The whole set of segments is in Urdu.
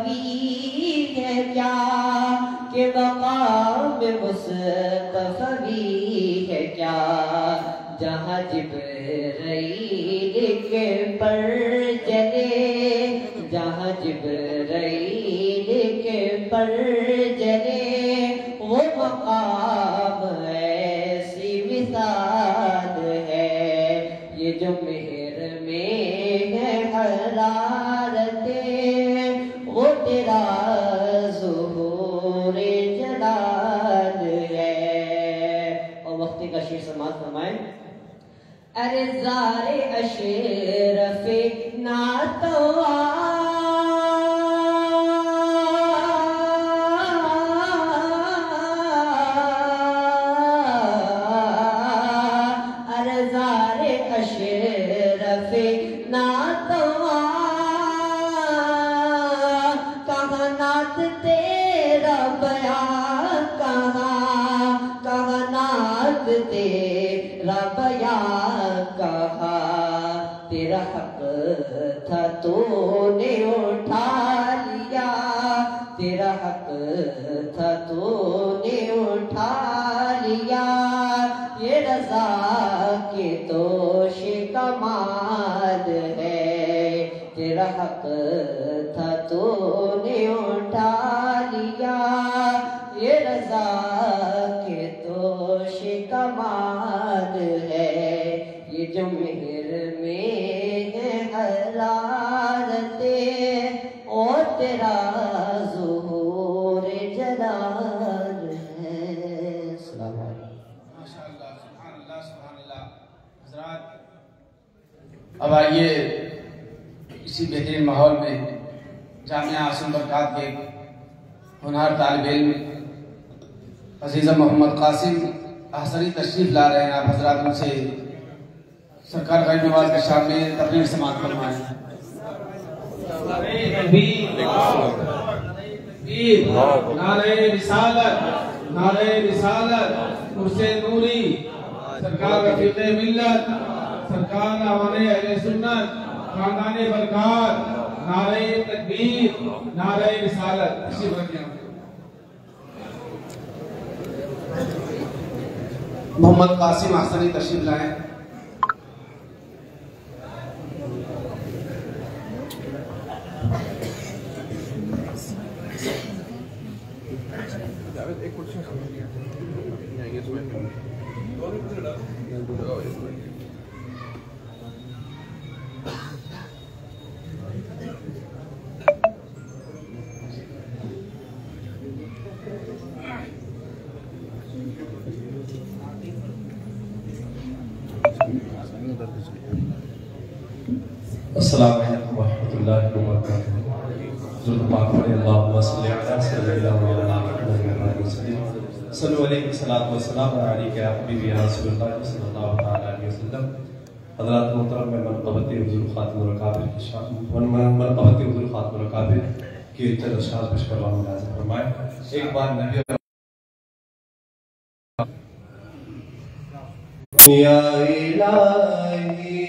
مصطفی ہے کیا کہ مقام مصطفی ہے کیا جہاں جبرائیل کے پر چلے جہاں جبرائیل کے پر چلے وہ مقام ایسی مثال ہے یہ جو مہر میں ہے حرارت وہ تیرا ظہور جلال ہے۔ اور وقتی کا شعر سماعت فرمائیں۔ ارے زار اشرف ناتواں تیرا بیان کہا تیرا حق تھا تو نے اٹھا لیا تیرا حق تھا تو نے اٹھا لیا یہ رضا کی توش کمال ہے تیرا حق تھا تو نے اٹھا لیا یہ رضا کے توش کمال ہے یہ جو مہر میں ہے حرارت اور تیرا ظہور جلال ہے۔ السلام علیکم۔ ماشاءاللہ، سبحان اللہ، سبحان اللہ۔ حضرات اب آئیے اسی بہترین ماحول میں جامعہ عاصم برکات کے ہونہار طالب علم عزیزہ محمد قاسم احسنی تشریف لا رہے ہیں۔ آپ حضرات ان سے سرکار غیب نواز کے سامنے تقریر سماعت فرمائیں۔ نعرہ رسالت، نعرہ رسالت، مرشد نوری، سرکار رفیق ملت، سرکار آوان اہل سنت، خاندان برکات، نعرہ تکبیر، نعرہ رسالت۔ اسی وقت محمد قاسم احسنی تشریف لائیں۔ السلام علیکم ورحمۃ اللہ وبرکاتہ۔ حضور پاک پڑھے اللہم صلی اللہ علیہ وسلم صلو علیہ والسلام علیکہ یا حبیبی یا رسول اللہ صلی اللہ علیہ وسلم۔ حضرات محترم میں منقبت حضور خاتم الاکابر کی چند اشعار پیش کروانا لازم فرمائے۔ ایک بار نبی یا الہی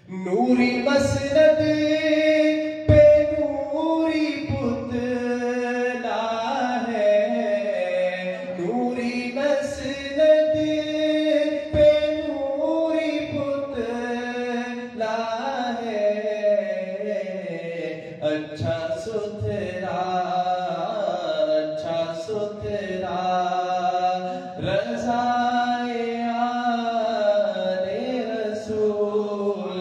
نوری مسند پہ نوری پتلا ہے، نوری مسند پہ نوری پتلا ہے، اچھا ستھرا رضائے آل رسول،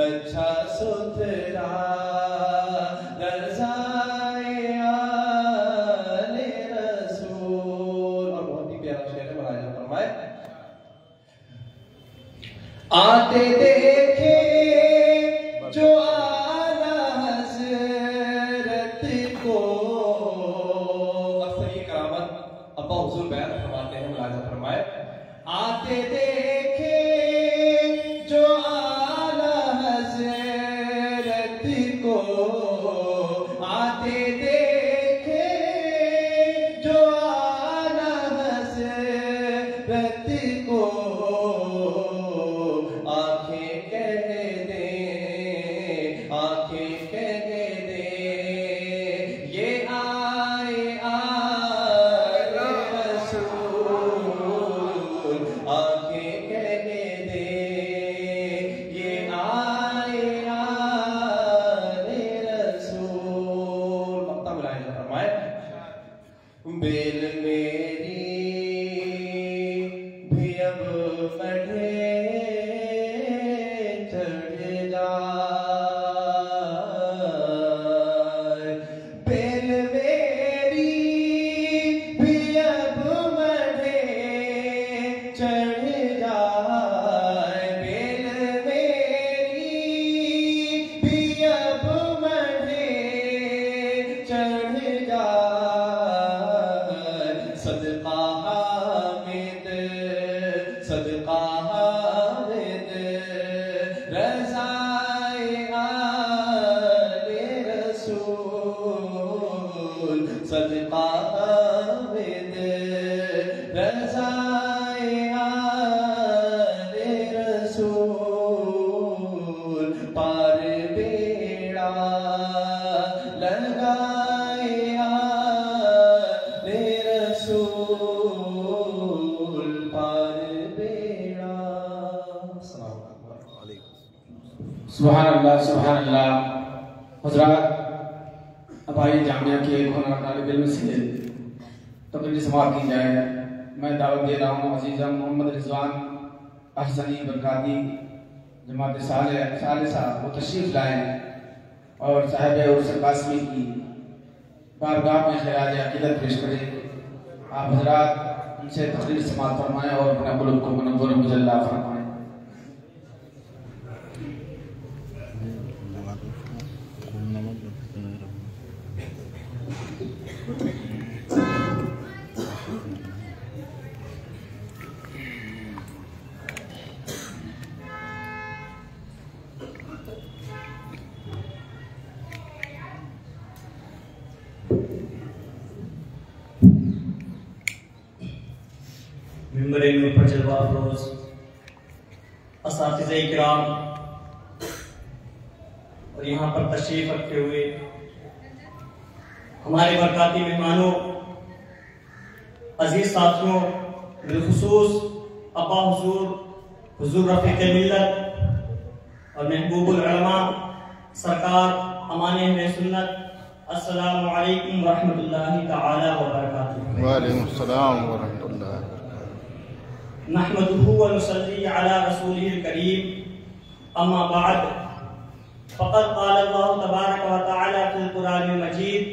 اچھا ستھرا رضائے آل رسول۔ اور بہت ہی پیارا شعر ہے، ملاحظہ فرمائے، آتے دیکھے جو اعلی حضرت کو، اکثر یہ کرامت ابا حضور بیان فرماتے ہیں، ملاحظہ فرمائے، آتے دیکھے جو اعلی حضرت کو، آتے دیکھے جو اعلی حضرت کو، آنکھیں کہہ دے یہ آئے آل رسول، آنکھیں کہہ دے یہ آئے آل رسول۔ مقطع ملاحظہ فرمائے، بیل میری بھی اب بڑھے چڑھ جائے، بیل میری بھی اب بڑھے چڑھ جائے، بیل میری بھی اب بڑھے چڑھ جائے، صدقہ حامد رضائے آل رسول، صدقہ حامد رضائے آل رسول، پار بیڑا لگائے آل رسول، پار بیڑا۔ السلام علیکم۔ سبحان اللہ سبحان اللہ۔ حضرات، اب آئیے جامعہ کے ایک ہونہار طالب علم سے تقریر سماعت کی جائے۔ میں دعوت دے رہا ہوں عزیزہ محمد رضوان احسنی برکاتی جماعت ثالثہ، وہ تشریف لائیں اور صاحب عرس قاسمی کی بارگاہ میں خراج عقیدت پیش کریں۔ آپ حضرات ان سے تقریر سماعت فرمائیں اور اپنے قلوب کو منور و مجلہ فرمائیں۔ ممبر نور پر جلوہ افروز اساتذہ کرام اور یہاں پر تشریف رکھتے ہوئے ہمارے برکاتی مہمانوں، عزیز ساتھیوں، بالخصوص ابا حضور رفیق ملت اور محبوب العلماء سرکار امان اہل سنت، السلام علیکم ورحمۃ اللہ تعالی وبرکاتہ۔ وعلیکم السلام ورحمۃ اللہ۔ نحمده ونصلي على رسوله الكريم، اما بعد، فقد قال الله تبارك وتعالى في القرآن المجيد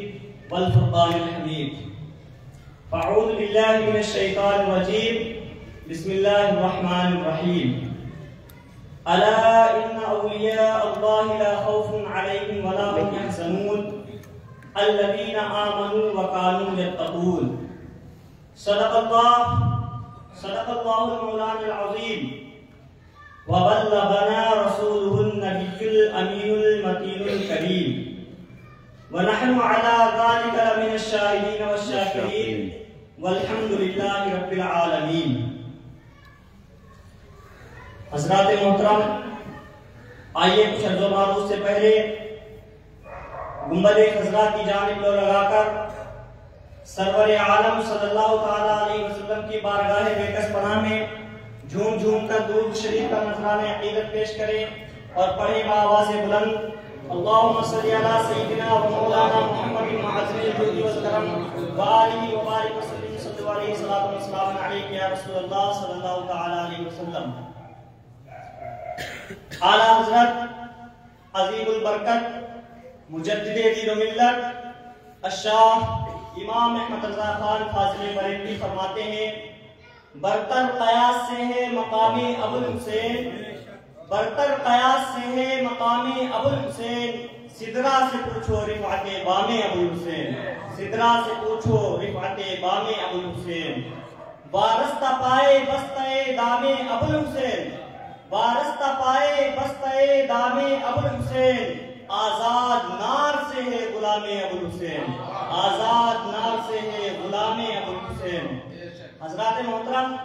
والفرقان الحميد، فاعوذ بالله من الشيطان الرجيم، بسم الله الرحمن الرحيم، الا ان اولياء الله لا خوف عليهم ولا هم يحزنون الذين آمنوا وكانوا يتقون۔ صدق الله المولانا العظيم، وبلغنا رسوله النبي الأمين المتين الكريم، ونحن على ذلك لمن الشاهدين والشاكرين، والحمد لله رب العالمين۔ حضرات محترم، آئیے کچھ عرض و معروض سے پہلے گنبد خضرا کی جانب لو لگا کر سرور عالم صلی اللہ تعالی علیہ وسلم کی بارگاہ بےکس پناہ میں جھوم جھوم کر درود شریف کا نذرانہ عقیدت پیش کریں اور پڑھیں بآواز بلند اللهم صل على سيدنا ومولانا محمد معظم الجود والكرم وآله وبارك وسلم صلوا عليه صلاة وسلام عليك يا رسول الله صلی اللہ تعالی علیہ وسلم۔ اعلیٰ حضرت عظیم البرکت مجدد دین و ملت الشاہ امام احمد رضا خان فاضل بریلوی فرماتے ہیں برتر قیاس سے ہے مقامی ابو الحسین، برتر قیاس سے ہے مقامی ابو الحسین، سدرا سے پوچھو رفعت بام ابو الحسین، سدرا سے پوچھو رفعت بام ابو الحسین، وارستہ پائے بستہ دام ابو الحسین، وارستہ پائے بستہ دام ابو الحسین، آزاد نار سے ہے غلام ابو الحسین، آزاد نار سے ہے غلام ابو الحسین۔ حضرات محترم،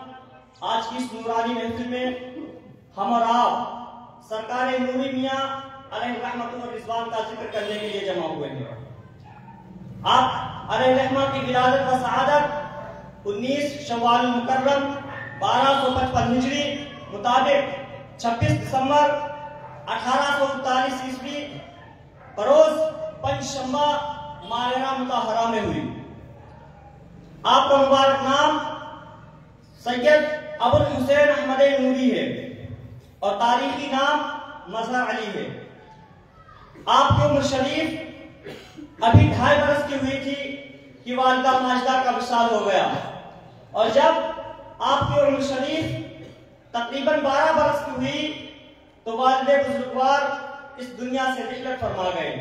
آج کی اس نورانی محفل میں ہم اور آپ سرکار نوری میاں علیہ رحمت و رضوان کا ذکر کرنے کے لیے جمع ہوئے ہیں۔ آپ علیہ رحمت کی ولادت و سعادت 19 شوال المکرم 1255 ہجری مطابق 26 دسمبر 1839 عیسوی بروز پنجشنبہ ماہرہ مطہرہ میں ہوئی۔ آپ کا مبارک نام سید ابو الحسین احمد نوری ہے اور تاریخی نام مظہر علی ہے۔ آپ کی عمر شریف ابھی 2.5 برس کی ہوئی تھی کہ والدہ ماجدہ کا وصال ہو گیا، اور جب آپ کی عمر شریف تقریباً 12 برس کی ہوئی تو والد بزرگوار اس دنیا سے رحلت فرما گئے۔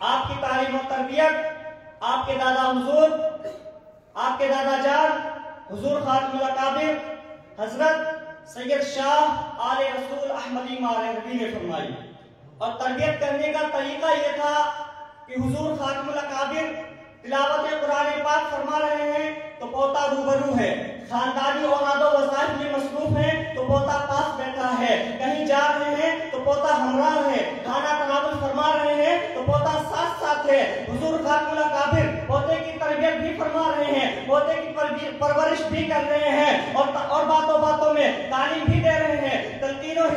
آپ کی تعلیم و تربیت آپ کے دادا حضور، آپ کے دادا جان حضور خاتم الاکابر حضرت سید شاہ آل رسول احمدی مارہوی نے فرمائی، اور تربیت کرنے کا طریقہ یہ تھا کہ حضور خاتم الاکابر تلاوت قرآن پاک فرما رہے ہیں تو پوتا روبرو ہے، خاندانی اولاد و وظائف میں مصروف ہیں تو پوتا پاس بیٹھا ہے، کہیں جا رہے ہیں تو پوتا ہمراہ ہے، کھانا تناول فرما رہے ہیں تو پوتا ساتھ ساتھ ہے۔ حضور خاتم الاکابر پوتے کی تربیت بھی فرما رہے ہیں، پوتے کی پرورش بھی کر رہے ہیں، اور باتوں باتوں میں تعلیم بھی دے رہے ہیں، تلقین و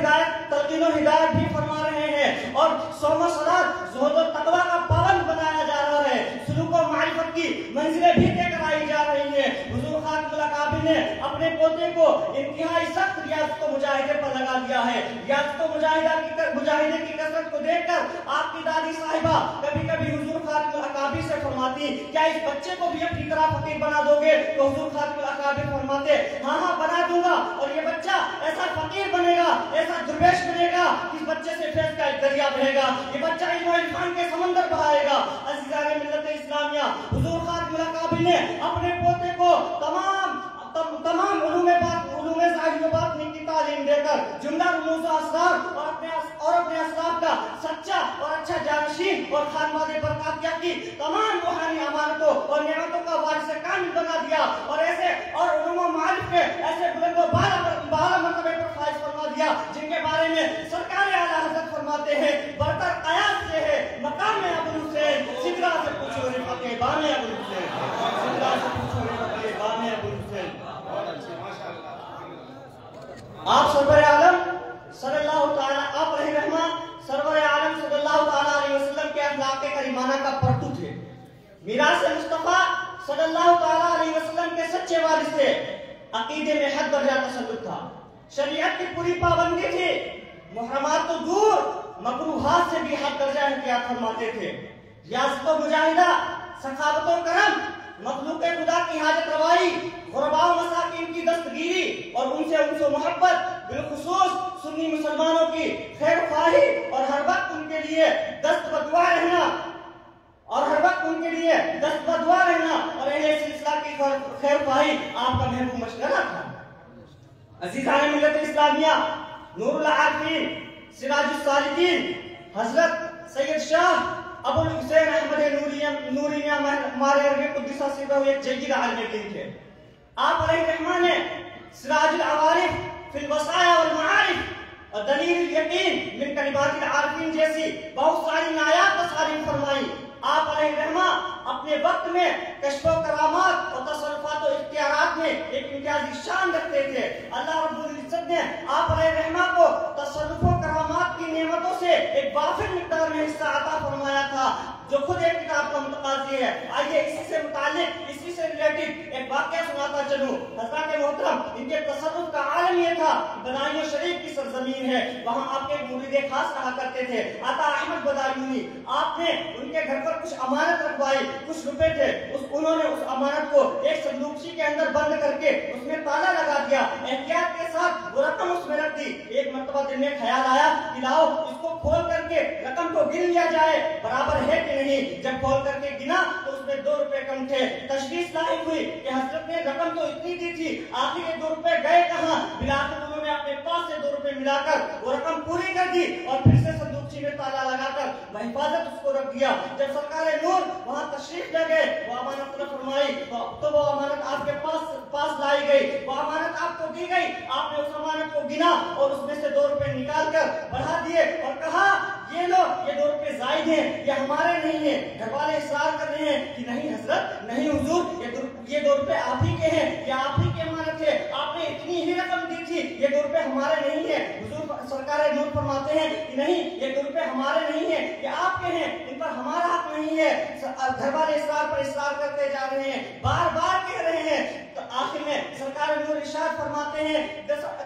ہدایت بھی فرما رہے ہیں، اور صوم و صلاۃ زہد و تقویٰ کا پابند بنایا جا رہا ہے، سلوک و معرفت کی منزلیں بھی دے کر آئی جا رہی ہیں۔ حضور خاتم الاکابر نے اپنے پوتے کو انتہائی سخت ریاضت و مجاہدے پر لگا دیا ہے۔ ریاضت و مجاہدے کی کثرت کو دیکھ کر آپ کی دادی صاحبہ کبھی کبھی حضور خاتم الاکابر سے فرماتی کیا اس بچے کو بھی اپنی طرح فقیر بنا دو گے؟ تو حضور خاتم الاکابر فرماتے ہاں ہاں بنا دوں گا، اور یہ بچہ ایسا فقیر بنے گا، ایسا درویش بنے گا کہ اس بچے سے فیض کا ایک دریا بہے گا، یہ بچہ علم و عرفان کے سمندر بہائے گا۔ عزیزان ملت اسلامیہ، حضور خاتم الاکابر نے اپنے پوتے کو تمام علوم ظاہر و باطنی کی تعلیم دے کر جملہ رموز و اسرار اور اپنے اسلاف کا سچا اور اچھا جانشین اور خانوادے برکاتیہ کی تمام روحانی امانتوں اور نعمتوں کا وارث کامل بنا دیا، اور علوم و معارف کے ایسے بلند و بالا مرتبے پر فائز فرما دیا جن کے بارے میں سرکار اعلیٰ حضرت فرماتے ہیں برتر قیاس سے ہے مقام ابو الحسین، سدرا سے پوچھو رفعت بام ابو الحسین، سدرا سے پوچھو رفعت بام ابو الحسین۔ آپ سرور عالم صلی اللہ تعالی آپ علیہ رحمت سرور عالم صلی اللہ تعالی علیہ وسلم کے اخلاق کریمانہ کا پرتو تھے، میراث مصطفیٰ صلی اللہ تعالی علیہ وسلم کے سچے وارث تھے، عقیدے میں حد درجہ تسلط تھا، شریعت کی پوری پابندی تھی، محرمات تو دور مکروہات سے بھی حد درجہ احتیاط فرماتے تھے، ریاضت و مجاہدہ، سخاوت و کرم، مخلوق خدا کی حاجت روائی، غرباء و مساکین کی دستگیری اور ان سے محبت، بالخصوص سنی مسلمانوں کی خیر خواہی اور ہر وقت ان کے لیے دست بدعا رہنا اور اہل سلسلہ کی خیر خواہی آپ کا محبوب مشغلہ تھا۔ عزیزان ملت اسلامیہ، نور العارفین، سراج السالکین، حضرت سید شاہ ابو الحسین احمد نوری میاں مارہوی قدس سرہ ایک جید عالم دین تھے۔ آپ علیہ الرحمہ نے سراج العوارف فی الوصایا والمعارف اور دلیل یقین من کلمات العارفین جیسی بہت ساری نایات تصاریف فرمائی. آپ علیہ الرحمہ اپنے وقت میں کشف و کرامات اور تصرفات و اختیارات میں ایک امتیازی شان رکھتے تھے. اللہ رب العزت نے آپ علیہ الرحمہ کو تصرف و کرامات کی نعمتوں سے ایک وافر مقدار میں حصہ عطا فرمایا تھا جو خود ایک کتاب کا متقاضی ہے. آئیے اسی سے متعلق اسی سے ریلیٹڈ ایک واقعہ سناتا چلوں. حضرات محترم ان کے تصرف کا عالم یہ تھا بدایوں شریف کی سرزمین ہے, وہاں آپ کے مرید خاص رہا کرتے تھے عطا احمد بدایونی. آپ نے ان کے گھر پر کچھ امانت رکھوائی, کچھ روپے تھے, انہوں نے اس امانت کو ایک صندوقچی کے اندر بند کر کے اس میں تالا لگا دیا. احتیاط کے ساتھ وہ رقم اس میں رکھ دی. ایک مرتبہ دل میں خیال آیا کہ لاؤ اس کو کھول کر کے رقم کو گن لیا جائے برابر ہے کہ نہیں. جب کھول کر کے گنا تو اس میں 2 روپے کم تھے. تشخیص لاحق ہوئی کہ حضرت نے رقم تو اتنی دی تھی, آخر یہ 2 روپے گئے کہاں. بلاخر انہوں نے اپنے پاس سے 2 روپے ملا کر وہ رقم پوری کر دی اور پھر سے صندوقچی میں تالا لگا کر بحفاظت اس کو رکھ دیا. جب سرکار نور وہاں تشریف لے گئے, وہ امانت فرمائی تو وہ امانت آپ کے پاس لائی گئی, وہ امانت آپ کو دی گئی. آپ نے اس امانت کو گنا اور اس میں سے 2 روپے نکال کر بڑھا دیے اور کہا یہ لو, یہ 2 روپے زائد ہیں, یہ ہمارے نہیں ہیں. گھر والے اصرار کر رہے ہیں کہ نہیں حضرت, نہیں حضور, یہ 2 روپے آپ ہی کے ہیں, یہ آپ ہی کی امانت ہے, آپ نے اتنی ہی رقم دی تھی, یہ 2 روپے ہمارے نہیں ہیں. حضور سرکار نور فرماتے ہیں کہ نہیں, یہ 2 روپے ہمارے نہیں ہیں, یہ آپ کے ہیں, ان پر ہمارا حق نہیں ہے. گھر والے اصرار پر اصرار کرتے جا رہے ہیں, بار بار کہہ رہے ہیں. تو آخر میں سرکار نور ارشاد فرماتے ہیں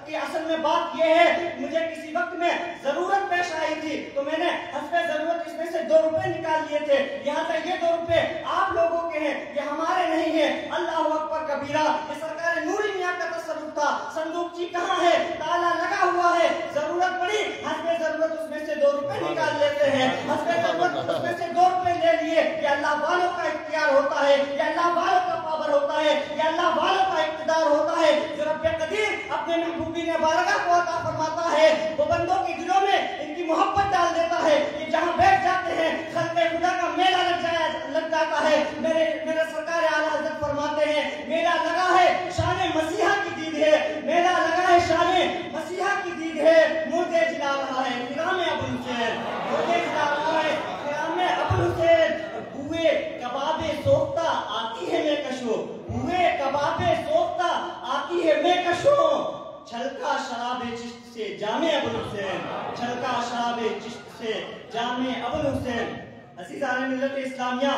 کہ اصل میں بات یہ ہے, مجھے کسی وقت میں ضرورت پیش آئی تھی تو میں نے حسب ضرورت اس میں سے 2 روپے نکال لیے تھے, یہاں تک یہ 2 روپے آپ لوگوں کے ہیں, یہ ہمارے نہیں ہیں. اللہ اکبر کبیرہ. یہ سرکار نوری میاں کا تصرف تھا. صندوقچی کہاں ہے, تالا لگا ہوا ہے, ضرورت پڑی حسب ضرورت اس میں سے 2 روپے نکال لیتے ہیں, حسب ضرورت اس میں سے 2 روپے لے لیے. یہ اللہ والوں کا اختیار ہوتا ہے, یہ اللہ والوں کا پاور ہوتا ہے, یہ اللہ والوں کا اقتدار ہوتا ہے جو رب قدیر اپنے محبوبین بارگاہ کو عطا فرماتا ہے. وہ بندوں کے دلوں میں ان کی محبت ڈال دیتا ہے کہ جہاں بیٹھ جاتے ہیں خلق خدا کا میلہ لگ جاتا ہے. میرے سرکار اعلیٰ حضرت فرماتے ہیں میلہ لگا ہے شان مسیحا کی دید ہے, میلہ لگا ہے شان مسیحا کی دید ہے. مردے جلا رہا ہے کرام ابو حسین, مردے جلا رہا ہے کرام ابو حسین. بوئے کباب سوختہ آتی ہے میں کشو, بوئے کباب سوختہ آتی ہے میں کشو. چھلکا شراب چشت سے جامع ابو حسین, چھلکا شراب چشت سے جامع ابو حسین. عزیزان ملت اسلامیہ,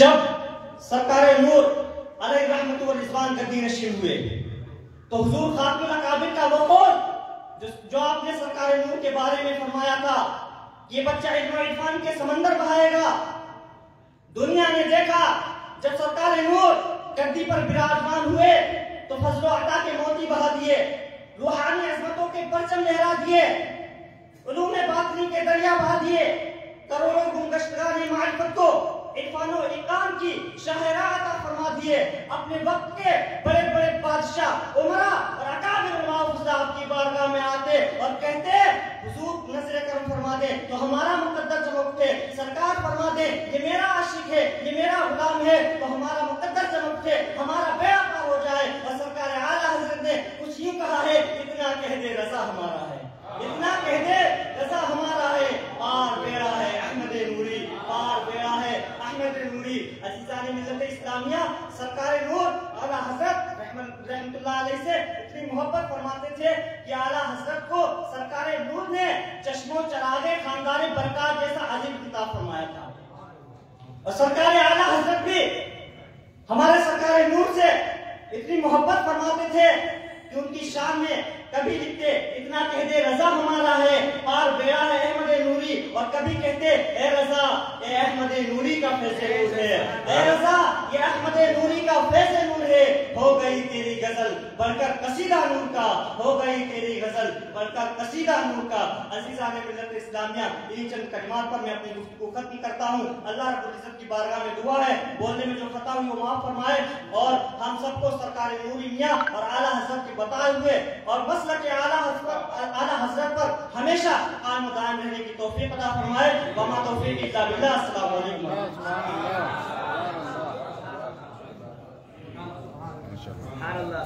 جب سرکار نور علیہ رحمت و رضوان گدی نشین ہوئے تو حضور خاتم الاکابر کا وہ قول جو آپ نے سرکار نور کے بارے میں فرمایا تھا, یہ بچہ علم و عرفان کے سمندر بہائے گا. دنیا نے دیکھا جب سرکار نور گدی پر براجمان ہوئے تو فضل و عطا کے موتی بہا دیے, روحانی عظمتوں کے پرچم لہرا دیے, علوم باطنی کے دریا بہا دیے, کروڑوں گمگشتگان معرفت کو عرفان و اقام کی شاہراہ عطا فرما دیے. اپنے وقت کے بڑے بڑے بادشاہ عمرا اور اکابر علماء فضلاء آپ کی بارگاہ میں آتے اور کہتے حضور نظر کرم فرما دیں تو ہمارا مقدر چمکتے, سرکار فرما دیں یہ میرا عاشق ہے, یہ میرا غلام ہے تو ہمارا مقدر چمکتے, ہمارا بیعہ پار ہو جائے. اور سرکار اعلیٰ حضرت نے کچھ یوں کہا ہے, اتنا کہہ دے رضا ہمارا ہے, اتنا کہہ دے رضا ہمارا ہے. پار بیڑا ہے احمد نوری, پار بیڑا ہے احمد نوری. عزیزان ملت اسلامیہ, سرکار نور اعلیٰ حضرت رحمت اللہ علیہ سے اتنی محبت فرماتے تھے کہ اعلیٰ حضرت کو سرکار نور نے چشم و چراغ خاندان برکات جیسا عظیم خطاب فرمایا تھا. اور سرکار اعلیٰ حضرت بھی ہمارے سرکار نور سے اتنی محبت فرماتے تھے کہ ان کی شان میں کبھی لکھتے اتنا کہہ دے رضا ہمارا ہے, پار بیڑا ہے احمد نوری, اور کبھی کہتے اے رضا اے احمد نوری کا فیض نور ہے, اے رضا یہ احمد نوری کا فیض نور ہے. ہو گئی تیری غزل بڑھ کر قصیدہ نور کا, ہو گئی تیری غزل بڑھ کر قصیدہ نور کا. عزیزان ملت اسلامیہ, انہی چند کلمات پر میں اپنی گفتگو ختم کرتا ہوں. اللہ رب العزت کی بارگاہ میں دعا ہے بولنے میں جو خطا ہوئی وہ معاف فرمائے اور ہم سب کو سرکار نوری میاں اور اعلیٰ حضرت کے بتائے ہوئے اور مسلک اعلیٰ حضرت پر ہمیشہ قائم و دائم رہنے کی توفیق عطا فرمائے. وما توفیق الا باللہ. السلام علیکم. ماشاء اللہ.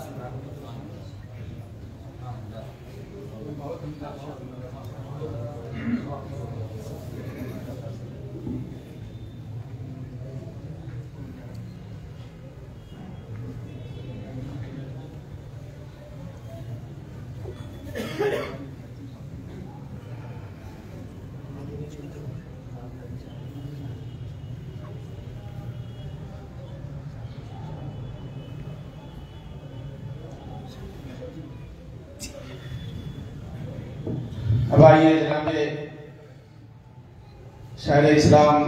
اب آئیے جناب شاعر اسلام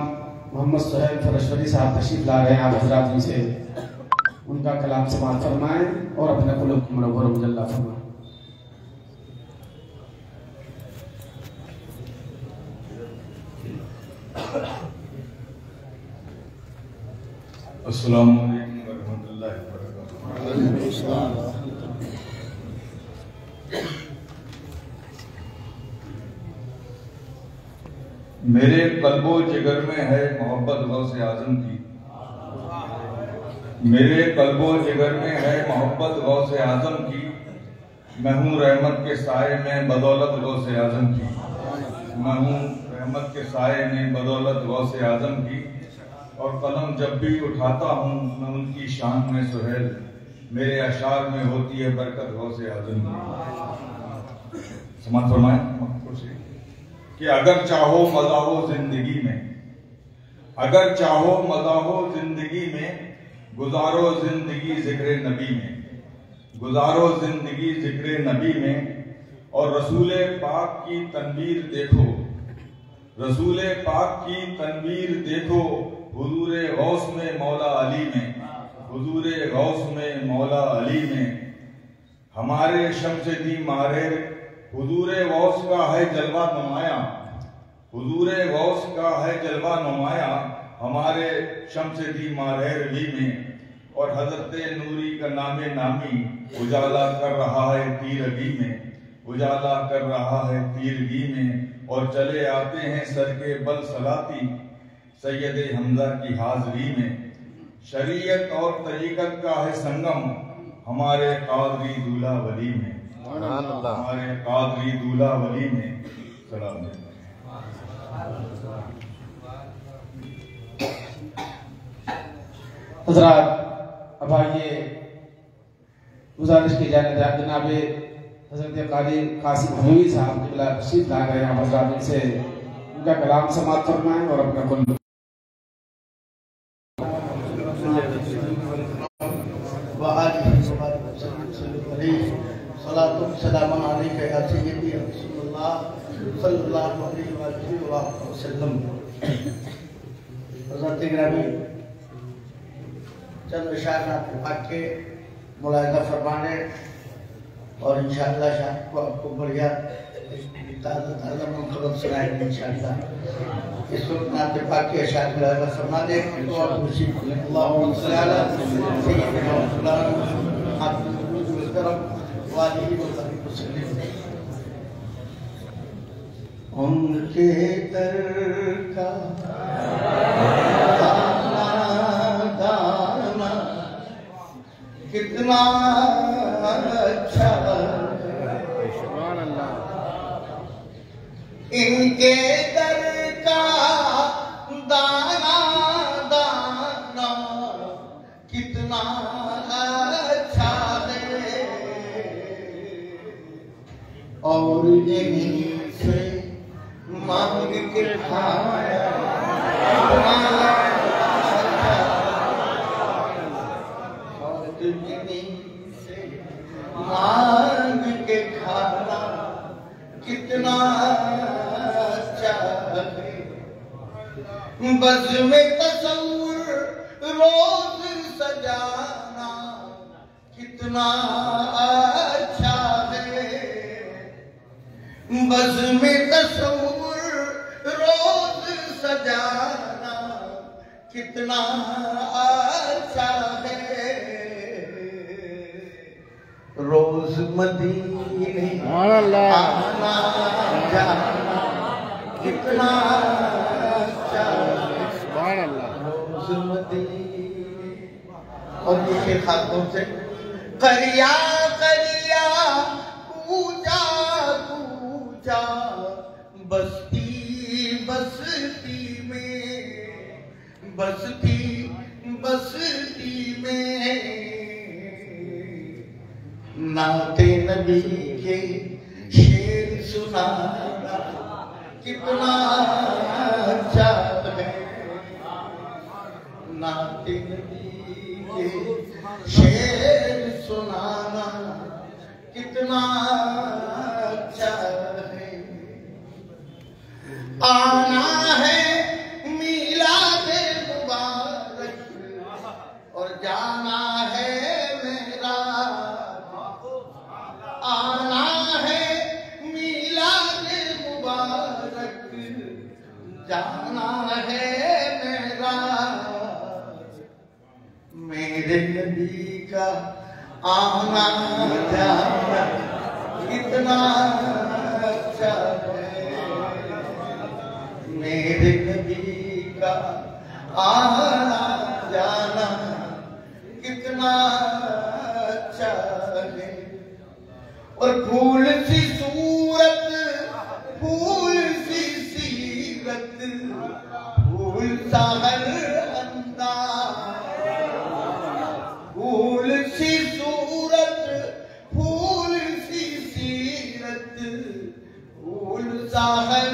محمد سہیل فرشوری صاحب تشریف لا رہے ہیں، آپ حضرات ان سے ان کا کلام سماعت فرمائیں اور اپنے قلوب کو منور و مجلہ فرمائیں۔ السلام علیکم ورحمۃ اللہ وبرکاتہ۔ میرے قلب و جگر میں ہے محبت غوث اعظم کی، میرے قلب و جگر میں ہے محبت غوث اعظم کی، میں ہوں رحمت کے سائے میں بدولت غوث اعظم کی، میں ہوں رحمت کے سائے میں بدولت غوث اعظم کی، اور قلم جب بھی اٹھاتا ہوں میں ان کی شان میں سہیل، میرے اشعار میں ہوتی ہے برکت غوث اعظم کی۔ سماعت فرمائیں کہ اگر چاہو مزہ ہو زندگی میں، اگر چاہو مزہ ہو زندگی میں، گزارو زندگی ذکر نبی میں، گزارو زندگی ذکر نبی میں، اور رسول پاک کی تنویر دیکھو، رسول پاک کی تنویر دیکھو، حضور غوث میں مولا علی میں، حضور غوث میں مولا علی میں، ہمارے شمس دی مارے حضور غوث کا ہے جلوہ نمایاں، حضور غوث کا ہے جلوہ نمایاں، ہمارے شمس دی مارہروی میں، اور حضرت نوری کا نام نامی اجالا کر رہا ہے تیرگی میں، اجالا کر رہا ہے تیرگی میں، اور چلے آتے ہیں سر کے بل صلاتی سید حمزہ کی حاضری میں، شریعت اور طریقت کا ہے سنگم ہمارے قادری دولہ ولی میں، ہمارے قادری دولہ ولی میں۔ سلام علیکم۔ حضرات اب آئیے گزارش کی جائے جناب حضرت قاری قاسم حمیدی صاحب قبلہ تشریف لا رہے ہیں، آپ حضرات ان سے ان کا کلام سماعت فرمائیں اور اپنا کل سلام علیکم یا سیدی رسول اللہ صلی اللہ علیہ وآلہ وسلم۔ حضرت گرامی چند اشارات پاک کے ملاحظہ فرمانے اور انشاءاللہ شاید کو آپ کو بڑھیا تازہ منقبت سنائیں گے انشاءاللہ۔ اس وقت نعت پاک کے اشارات ملاحظہ فرمانے تو آپ خوشی اللہم صلی اللہ علیہ سیدنا مولانا عبد الکرم والی وصحبہ وسلم۔ ان کے در کا دانا کتنا اچھا، ان کے در کا دانا دانا کتنا اچھا ہے، اور انہیں سے مانگ کے کھایا اور انہیں سے مانگ کے کھانا کتنا اچھا ہے، بزم تصور روز سجانا کتنا اچھا ہے، بزم تصور روز سجانا کتنا اچھا ہے، روز مدینے آنا جانا کتنا اچھا ہے، روز مدینے۔ اور یہ شیخ خاتون سے قریا قریا کوجا پہنچا بستی بستی میں، بستی بستی میں، نعت نبی کے شعر سنانا کتنا اچھا ہے، نعت نبی کے شعر سنانا کتنا اچھا ہے، آنا ہے میلاد مبارک اور جانا ہے میرا، آنا ہے میلاد مبارک جانا ہے میرا، میرے نبی کا آنا جانا کتنا اچھا ہے، میرے نبی کا آنا جانا کتنا اچھا ہے، اور پھول سی صورت پھول سی سیرت پھول سا ہر انداز، پھول سی صورت پھول سی سیرت پھول سا ہر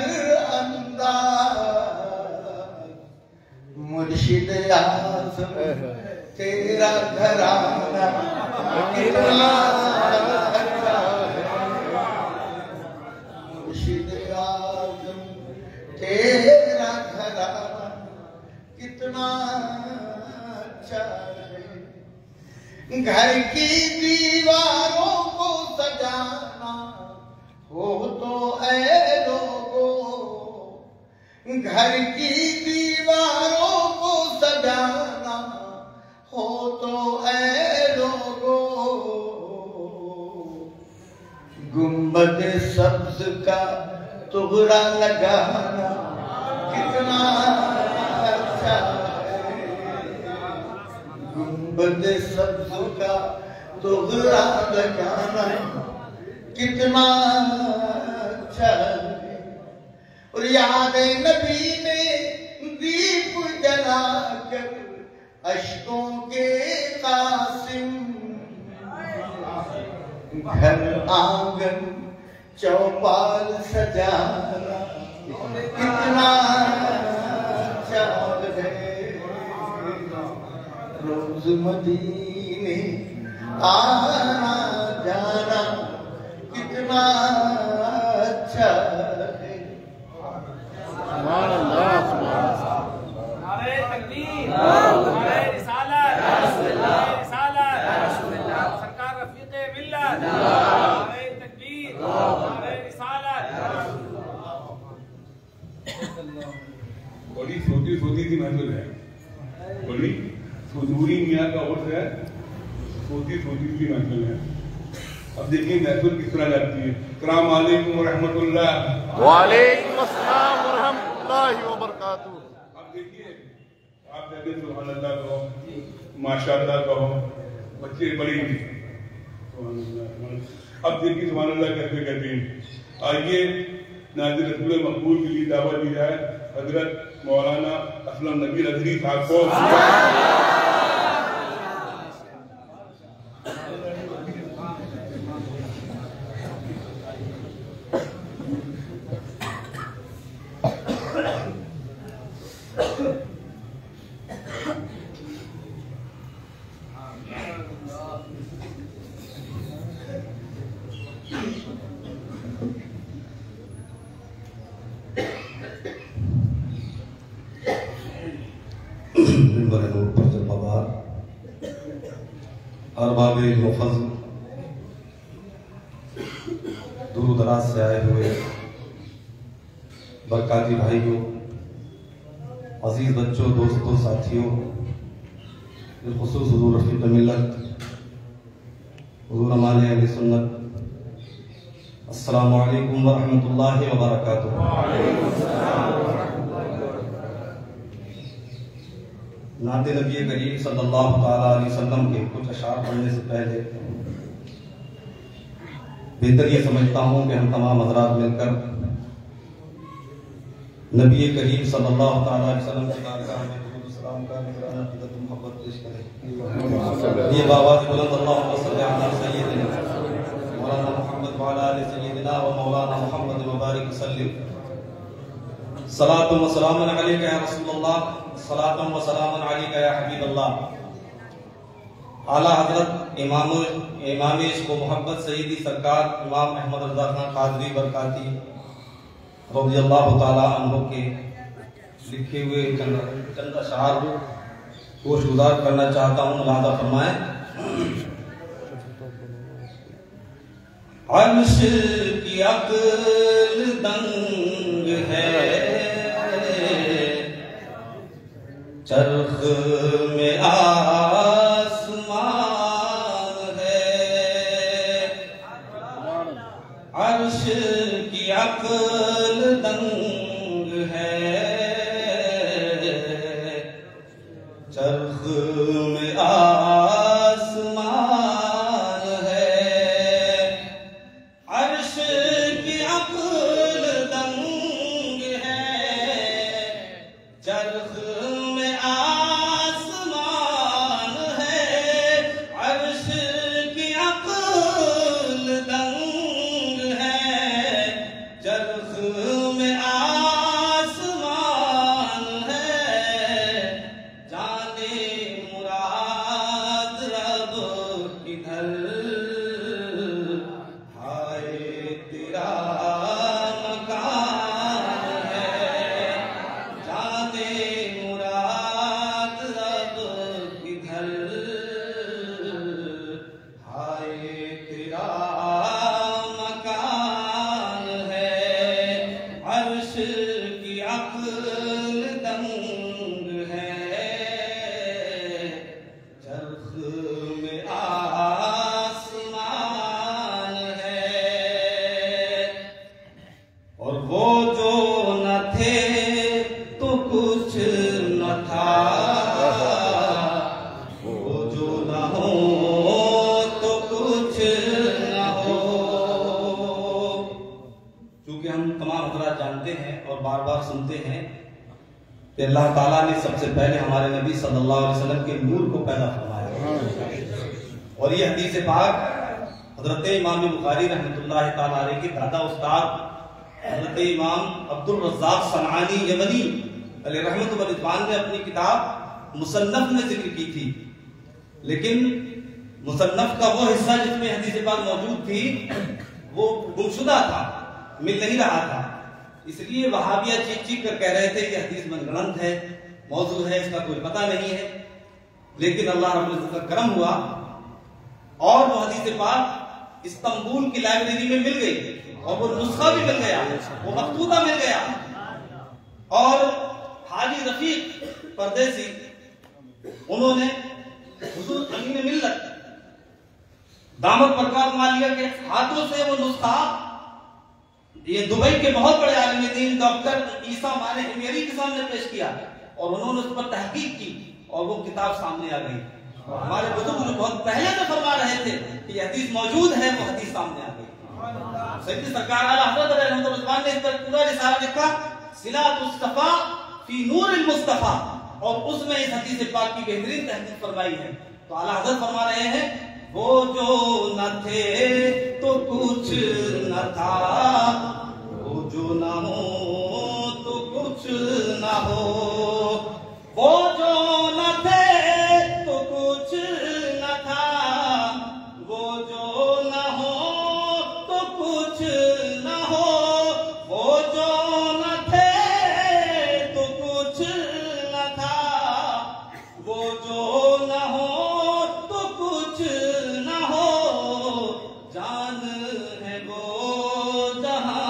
انداز، مرشد اعظم تیرا گھرانہ کتنا اچھا ہے، مرشد اعظم تیرا گھرانہ کتنا اچھا ہے، گھر کی دیواروں کو سجانا ہو تو اے لوگو، گھر کی دیواروں کو سجانا ہو تو اے لوگو، گنبد سبز کا تغرا لگانا کتنا اچھا ہے، گنبد سبز کا تغرا لگانا کتنا اچھا ہے، اور یاد نبی میں دیپ جلا کر اشکوں کے قاسم، گھر آنگن چوپال سجانا کتنا اچھا ہے، روز مدینے آنا جانا کتنا اچھا ہے، نعرہ تکبیر، نعرہ رسالت، نعرہ رسالت، سرکار رفیق ملت، نعرہ تکبیر، نعرہ رسالت۔ بڑی چھوٹی چھوٹی سی محفل ہے، بڑی حضوری میاں کا عرف ہے، چھوٹی چھوٹی سی محفل ہے۔ اب دیکھیں محفل کس طرح جاتی ہے۔ السلام علیکم ورحمۃ اللہ۔ وعلیکم السلام ورحمۃ اللہ وبرکاتہ۔ اب دیکھیے، آپ کہتے ہیں سبحان اللہ کہو، ماشاء اللہ کہو، بچے بڑے ہیں، اب دیکھیے سبحان اللہ کہتے کہتے ہیں۔ آئیے ناظر رسول مقبول کے لیے دعوت دی جائے حضرت مولانا اسلم نبی ازہری صاحب کو۔ منبر نور پر جلوہ بار ارباب علم و فضل، دور و دراز سے آئے ہوئے برکاتی بھائیوں، عزیز بچوں، دوستوں، ساتھیوں، بالخصوص حضور رفیق ملت، حضور امان اہل سنت، السلام علیکم ورحمۃ اللہ وبرکاتہ۔ نعت نبی کریم صلی اللہ تعالیٰ علیہ وسلم کے کچھ اشعار پڑھنے سے پہلے بہتر یہ سمجھتا ہوں کہ ہم تمام حضرات مل کر نبی کریم صلی اللہ تعالیٰ علیہ وسلم کی بارگاہ میں درود و سلام کا نذرانہ عقیدت و محبت پیش کریں. یہ بآواز بلند اللہم صلی علی سیدنا مولانا محمد وعلی آل سیدنا و مولانا محمد مبارک وسلم. صلاۃ و سلام علیک یا رسول اللہ، صلاۃ و سلام علیک یا حبیب اللہ. اعلیٰ حضرت امام عشق و محبت سیدی سرکار امام احمد رضا خان قادری برکاتی رضی اللہ تعالیٰ عنہ کے لکھے ہوئے چند اشعار کو گزار کرنا چاہتا ہوں، ملاحظہ فرمائیں. عرش کی عقل دنگ ہے، چرخ میں آسمان ہے. عرش کی عقل دنگ ہے، چرخ میں آسمان ہے. عرش کی عقل دنگ ہے، چرخ میں آسمان ہے. عرش کی عقل دنگ ہے، چرخ میں آسمان ہے. جانے مراد رب کدھر، ہائے تیرا مکان ہے. جانے مراد رب کدھر، ہائے تیرا مکان ہے. عرش کی عقل دنگ ہے، چرخ میں آسمان ہے. اور وہ جو نہ تھے تو کچھ نہ تھا، وہ جو نہ ہو تو کچھ نہ ہو. چونکہ ہم تمام حضرات جانتے ہیں اور بار بار سنتے ہیں کہ اللہ تعالیٰ نے سب سے پہلے ہمارے نبی صلی اللہ علیہ وسلم کے نور کو پیدا فرمایا. اور یہ حدیث پاک حضرت امام بخاری رحمۃ اللہ تعالیٰ علیہ کے دادا استاد حضرت امام عبد الرزاق صنعانی یمنی علیہ رحمۃ و رضوان نے اپنی کتاب مصنف میں ذکر کی تھی. لیکن مصنف کا وہ حصہ جس میں حدیث پاک موجود تھی وہ گمشدہ تھا، مل نہیں رہا تھا. اس لیے وہابیہ چیخ چیخ کر کہہ رہے تھے کہ حدیث من گڑنت ہے، موضوع ہے، اس کا کوئی پتہ نہیں ہے. لیکن اللہ رب العزت کا کرم ہوا اور وہ حدیث پاک استنبول کی لائبریری میں مل گئی، اور وہ نسخہ بھی مل گیا، وہ مخطوطہ مل گیا. اور حاجی رفیق پردیسی انہوں نے حضور امین ملت دامت برکات مالیہ کے ہاتھوں سے وہ نسخہ یہ دبئی کے بہت بڑے عالم دین ڈاکٹر عیسیٰ مانے ہمیری کے سامنے پیش کیا، اور انہوں نے اس پر تحقیق کی اور وہ کتاب سامنے آ گئی. ہمارے بزرگ جو بہت پہلے سے فرما رہے تھے کہ یہ حدیث موجود ہے، وہ حدیث سامنے آ گئی. سیدی سرکار اعلیٰ حضرت رحمۃ اللہ نے اس پر پورا رسالہ لکھا، صلات الصفا فی نور المصطفیٰ، اور اس میں اس حدیث پاک کی بہترین تحقیق فرمائی ہے. تو اعلیٰ حضرت فرما رہے ہیں وہ جو نہ تھے تو کچھ نہ تھا، وہ جو نہ ہو تو کچھ نہ ہو. وہ جو نہ تھے تو کچھ نہ تھا، وہ جو نہ ہو تو کچھ نہ ہو. وہ جو نہ تھے تو کچھ نہ تھا، وہ جو نہ ہو تو کچھ نہ ہو. جان ہے وہ جہاں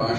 5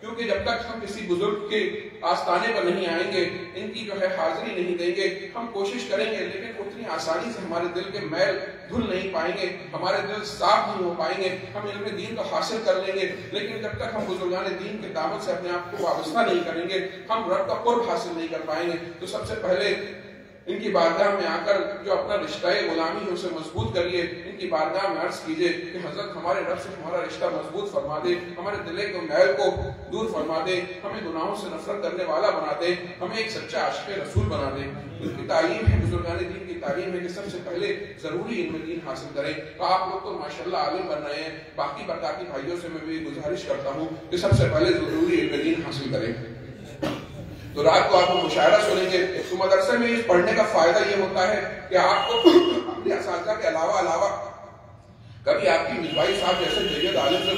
کیونکہ جب تک ہم کسی بزرگ کے آستانے پر نہیں آئیں گے، ان کی جو ہے حاضری نہیں دیں گے، ہم کوشش کریں گے لیکن اتنی آسانی سے ہمارے دل کے میل دھل نہیں پائیں گے، ہمارے دل صاف نہیں ہو پائیں گے. ہم علم دین کو حاصل کر لیں گے لیکن جب تک ہم بزرگان دین کے دامن سے اپنے آپ کو وابستہ نہیں کریں گے، ہم رب کا قرب حاصل نہیں کر پائیں گے. تو سب سے پہلے ان کی بارگاہ میں آ کر جو اپنا رشتہ غلامی ہے اسے مضبوط کریے. ان کی بارگاہ میں عرض کیجئے کہ حضرت ہمارے رب سے ہمارا رشتہ مضبوط فرما دے، ہمارے دل کے میل کو دور فرما دے، ہمیں گناہوں سے نفرت کرنے والا بنا دے، ہمیں ایک سچا عاشق رسول بنا دے. ان کی تعلیم ہے، بزرگان دین کی تعلیم ہے کہ سب سے پہلے ضروری علم دین حاصل کریں. تو آپ لوگ تو ماشاءاللہ عالم بن رہے ہیں، باقی برکاتی بھائیوں سے میں بھی گزارش کرتا ہوں کہ سب سے پہلے ضروری علم دین حاصل کریں. تو رات کو آپ کو مشاعرہ سنیں گے. تو مدرسے میں اس پڑھنے کا فائدہ یہ ہوتا ہے کہ آپ کو اپنے اساتذہ کے علاوہ کبھی آپ کی مصباحی صاحب جیسے جید عالم سے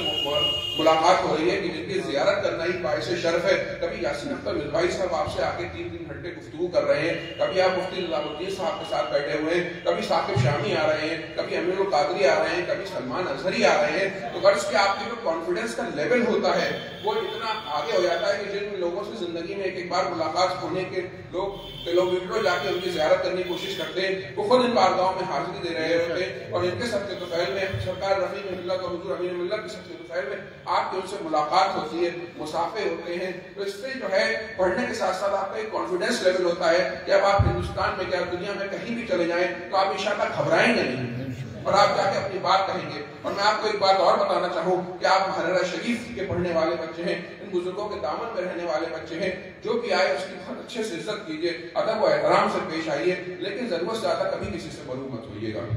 ملاقات ہو رہی ہے کہ جن کی زیارت کرنا ہی باعث شرف ہے. کبھی یاسین اختر مصباحی صاحب آپ سے آ کے 3 گھنٹے گفتگو کر رہے ہیں. کبھی آپ مفتی نظام الدین صاحب کے ساتھ بیٹھے ہوئے ہیں. کبھی ثاقب شامی آ رہے ہیں، کبھی امیر القادری آ رہے ہیں، کبھی سلمان اظہری آ رہے ہیں. تو غرض کہ آپ کی جو کانفیڈنس کا لیول ہوتا ہے وہ اتنا آگے ہو جاتا ہے کہ جن لوگوں سے زندگی میں ایک بار ملاقات ہونے کے لوگ کلومیٹروں جا کے ان کی زیارت کرنے کی کوشش کرتے ہیں، وہ خود ان بارگاہوں میں حاضری دے رہے ہوتے ہیں. اور ان کے صدقے طفیل میں سرکار رفیع ملت اور حضور امین ملت کے صدقے طفیل میں آپ کی ان سے ملاقات ہوتی ہے، مصافحے ہوتے ہیں. تو اس سے جو ہے پڑھنے کے ساتھ ساتھ آپ کا ایک کانفیڈنس لیول ہوتا ہے کہ اب آپ ہندوستان میں کیا دنیا میں کہیں بھی چلے جائیں تو آپ انشاءاللہ گھبرائیں گے نہیں اور آپ جا کے اپنی بات کہیں گے. اور میں آپ کو ایک بات اور بتانا چاہوں کہ آپ محررہ شریف کے پڑھنے والے بچے ہیں، ان بزرگوں کے دامن میں رہنے والے بچے ہیں. جو بھی آئے اس کی بہت اچھے سے عزت کیجیے، ادب و احترام سے پیش آئیے، لیکن ضرورت سے زیادہ کبھی کسی سے مروب مت ہوئیے گا.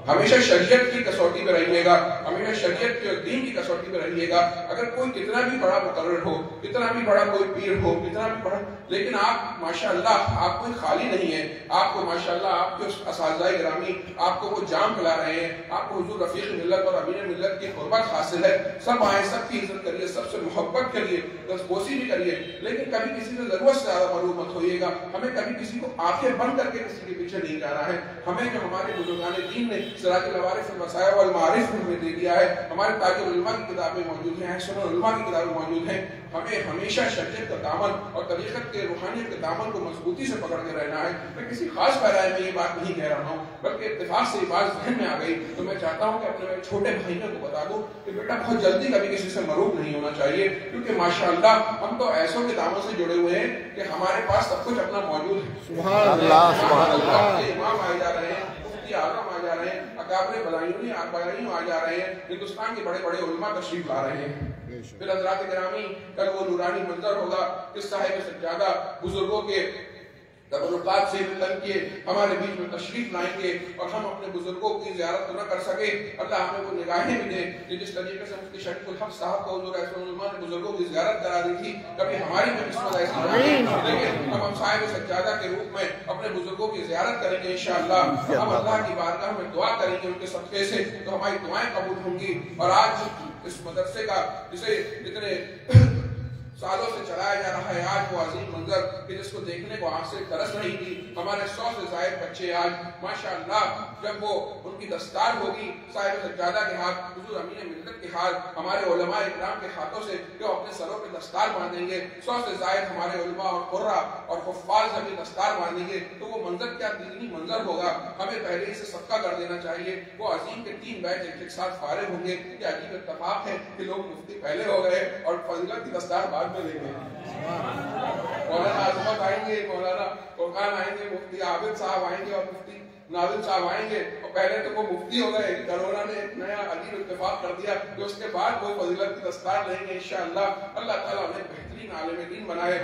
ہمیشہ شریعت کی کسوٹی میں رہیے گا، ہمیشہ شریعت کے دین کی کسوٹی میں رہیے گا. اگر کوئی کتنا بھی بڑا مقرر ہو، کتنا بھی بڑا کوئی پیر ہو، کتنا بھی بڑا، لیکن آپ ماشاءاللہ آپ کوئی خالی نہیں ہے. آپ کو ماشاءاللہ آپ کے اساتذہ گرامی آپ کو وہ جام پلا رہے ہیں، آپ کو حضور رفیق ملت اور امین ملت کی قربت حاصل ہے. سب آئیں، سب کی عزت کریے، سب سے محبت کریے، دستبوسی بھی کریے، لیکن کبھی کسی سے ضرورت سے زیادہ مروب مت ہوئیے گا. ہمیں کبھی کسی کو آنکھیں بند کر کے کسی کے پیچھے نہیں جانا ہے. ہمیں جو ہمارے بزرگان دین نے سراج العوارف المسائل والمعارف میں ہمیں دے دیا ہے، ہمارے تاج العلماء کی کتابیں موجود ہیں، سنن العلماء کی کتابیں موجود ہیں. ہمیں ہمیشہ شریعت کا دامن اور طریقت کے روحانیت کے دامن کو مضبوطی سے پکڑ کے رہنا ہے. میں کسی خاص پیرائے میں یہ بات نہیں کہہ رہا ہوں، بلکہ اتفاق سے یہ بات ذہن میں آ گئی تو میں چاہتا ہوں کہ اپنے چھوٹے بھائیوں کو بتا دوں کہ بیٹا بہت جلدی کبھی کسی سے مروب نہیں ہونا چاہیے، کیونکہ ماشاءاللہ ہم تو ایسوں کے دامن سے جڑے ہوئے ہیں کہ ہمارے پاس سب کچھ اپنا موجود ہے. سبحان اللہ، سبحان اللہ. امام آئے جا رہے ہیں، مفتی اعظم آ جا رہے ہیں، اکابر بلائیوں آ جا رہے ہیں، ہندوستان کے بڑے بڑے علماء تشریف لا رہے ہیں. پھر حضرات گرامی کل وہ نورانی منظر ہوگا کہ صاحب سجادہ بزرگوں کے تبرکات سے تن کے ہمارے بیچ میں تشریف لائیں گے اور ہم اپنے بزرگوں کی زیارت تو نہ کر سکے، اللہ ہمیں وہ نگاہیں بھی دے کہ جس طریقے سے مفتی شریف الحق صاحب کو حضور رسول اللہ نے بزرگوں کی زیارت کرا دی تھی، کبھی ہماری بھی قسمت ایسی نہ لیکن ہم صاحب سجادہ کے روپ میں اپنے بزرگوں کی زیارت کریں گے انشاءاللہ. ہم اللہ کی بارگاہ میں دعا کریں گے ان کے صدقے سے تو ہماری دعائیں قبول ہوں گی. اور آج اس مدرسے کا جسے جتنے سالوں سے چلایا جا رہا ہے، آج وہ عظیم منظر کہ جس کو دیکھنے کو آنکھ سے ترس رہی تھی. ہمارے 100 سے زائد بچے آج ماشاءاللہ جب وہ ان کی دستار ہوگی صاحب سجادہ کے ہاتھ، حضور امین ملت کے ہاتھ، ہمارے علماء اکرام کے ہاتھوں سے جو اپنے سروں پہ دستار باندھیں گے، 100 سے زائد ہمارے علماء اور قرہ اور حفاظ اپنی دستار باندھیں گے تو وہ منظر کیا دینی منظر ہوگا. ہمیں پہلے ہی سے صدقہ کر دینا چاہیے. وہ عظیم کے 3 بیچ ایک ساتھ فارغ ہوں گے. یہ عجیب اتفاق ہے کہ لوگ مفتی پہلے ہو گئے اور فضیلت کی دستار بعد میں لیں گے. مولانا عظمت آئیں گے، مولانا فرقان آئیں گے، مفتی عابد صاحب آئیں گے اور مفتی ناظم صاحب آئیں گے. اور پہلے تو وہ مفتی ہو گئے، کرونا نے ایک نیا عجیب اتفاق کر دیا کہ اس کے بعد وہ فضیلت کی دستار لیں گے انشاءاللہ. اللہ تعالیٰ انہیں بہترین عالم دین بنائے،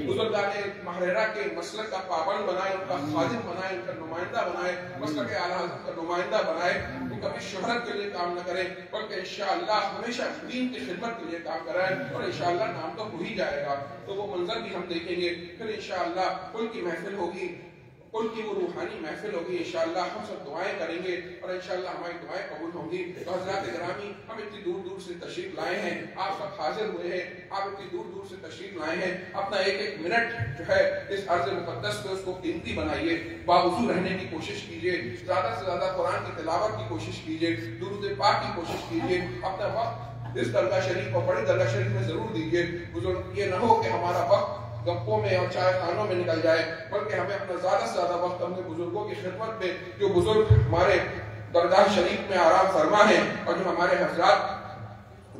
بزرگان محررہ کے مسلک کا پابند بنائے، ان کا خادم بنائے، ان کا نمائندہ بنائے، مسلک اعلیٰ حضرت کا نمائندہ بنائے. وہ کبھی شہرت کے لیے کام نہ کریں بلکہ انشاءاللہ ہمیشہ دین کی خدمت کے لیے کام کرائیں اور انشاءاللہ نام تو ہو ہی جائے گا. تو وہ منظر بھی ہم دیکھیں گے. پھر انشاءاللہ ان کی محفل ہوگی، ان کی وہ روحانی محفل ہوگی. انشاءاللہ ہم سب دعائیں کریں گے اور انشاءاللہ ہماری دعائیں قبول ہوں گی. تو حضرات گرامی ہم اتنی دور دور سے تشریف لائے ہیں، آپ سب حاضر ہوئے ہیں، آپ اتنی دور دور سے تشریف لائے ہیں. اپنا ایک ایک منٹ جو ہے اس عرض مقدس پہ اس کو قیمتی بنائیے، باوضو رہنے کی کوشش کیجیے، زیادہ سے زیادہ قرآن کی تلاوت کی کوشش کیجیے، درود پاک کی کوشش کیجیے. اپنا وقت اس درگاہ شریف کو بڑی درگاہ شریف میں ضرور دیجیے بزرگ. یہ نہ ہو کہ ہمارا وقت گپوں میں اور چائے خانوں میں نکل جائے، بلکہ ہمیں اپنا زیادہ سے زیادہ وقت اپنے بزرگوں کی خدمت میں، جو بزرگ ہمارے درگاہ شریف میں آرام فرما ہیں اور جو ہمارے حضرات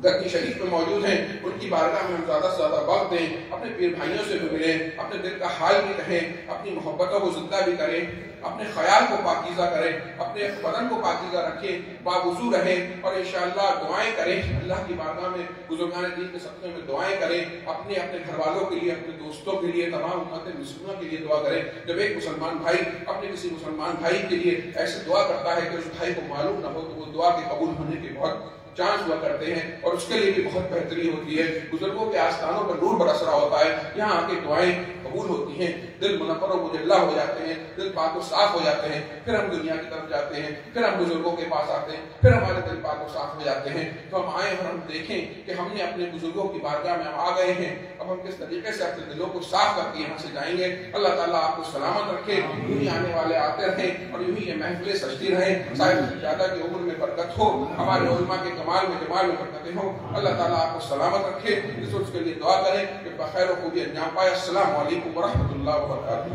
گدی شریف میں موجود ہیں، ان کی بارگاہ میں ہم زیادہ سے زیادہ وقت دیں، اپنے پیر بھائیوں سے بھی ملیں، اپنے دل کا حال بھی کہیں، اپنی محبتوں کو زندہ بھی کریں، اپنے خیال کو پاکیزہ کریں، اپنے بدن کو پاکیزہ رکھیں، باوضو رہیں اور انشاءاللہ دعائیں کریں. اللہ کی بارگاہ میں بزرگان دین کے صدقے میں دعائیں کریں، اپنے گھر والوں کے لیے، اپنے دوستوں کے لیے، تمام امت مسلمہ کے لیے دعا کریں. جب ایک مسلمان بھائی اپنے کسی مسلمان بھائی کے لیے ایسے دعا کرتا ہے کہ اس بھائی کو معلوم نہ ہو، تو وہ دعا کے قبول ہونے کے بہت چانس ہوا کرتے ہیں اور اس کے لیے بھی بہت بہتری ہوتی ہے. بزرگوں کے آستانوں پر نور برسرا ہوتا ہے، یہاں آ کے دعائیں قبول ہوتی ہیں، دل منور و مجلہ ہو جاتے ہیں، دل پاک و صاف ہو جاتے ہیں. پھر ہم دنیا کی طرف جاتے ہیں، پھر ہم بزرگوں کے پاس آتے ہیں، پھر ہمارے دل پاک و صاف ہو جاتے ہیں. تو ہم آئیں اور ہم دیکھیں کہ ہم نے اپنے بزرگوں کی بارگاہ میں ہم آ گئے ہیں، اب ہم کس طریقے سے اپنے دلوں کو صاف کر کے یہاں سے جائیں گے. اللہ تعالیٰ آپ کو سلامت رکھے، یوں ہی آنے والے آتے رہیں اور یوں ہی یہ محفلیں سجتی رہیں. صاحب زیادہ کی عمر میں برکت ہو، ہمارے علماء کے کمال میں جمال میں برکتیں ہوں. اللہ تعالیٰ آپ کو سلامت رکھے، اس کے لیے دعا کریں کہ بخیر و خوبی انجام پائے. السلام علیکم ورحمۃ اللہ وبرکاتہ.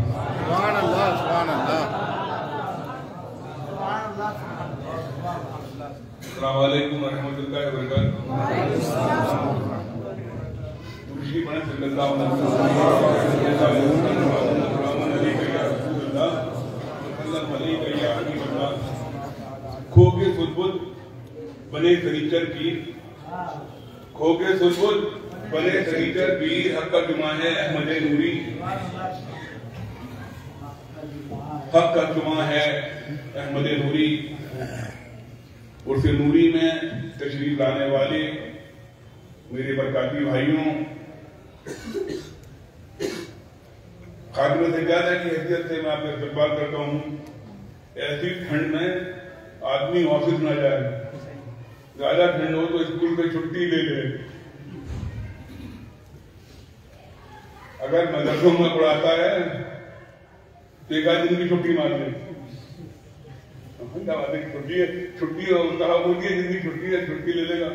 سبحان اللہ، سبحان اللہ. السلام علیکم ورحمۃ اللہ وبرکاتہ. خوشی بڑے صلی اللہ علیہ وسلم. کھو کے سلبل بنے سنیچر پیر، کھو کے سلبل بنے سنیچر پیر، حق کا جمعہ ہے احمد نوری، حق کا جمعہ ہے احمد نوری. عرف نوری میں تشریف لانے والے میرے برکاتی بھائیوں، خاتمہ سجادہ کی حیثیت سے میں آپ کا استقبال کرتا ہوں. ایسی ٹھنڈ میں آدمی آفس نہ جائے، زیادہ ٹھنڈ ہو تو اسکول میں چھٹی لے لے. اگر مدرسوں میں پڑھاتا ہے تو ایک آدھ دن کی چھٹی مار لے. چھٹی ہے، چھٹی ہوتی ہے، جن کی چھٹی ہے چھٹی لے لے گا.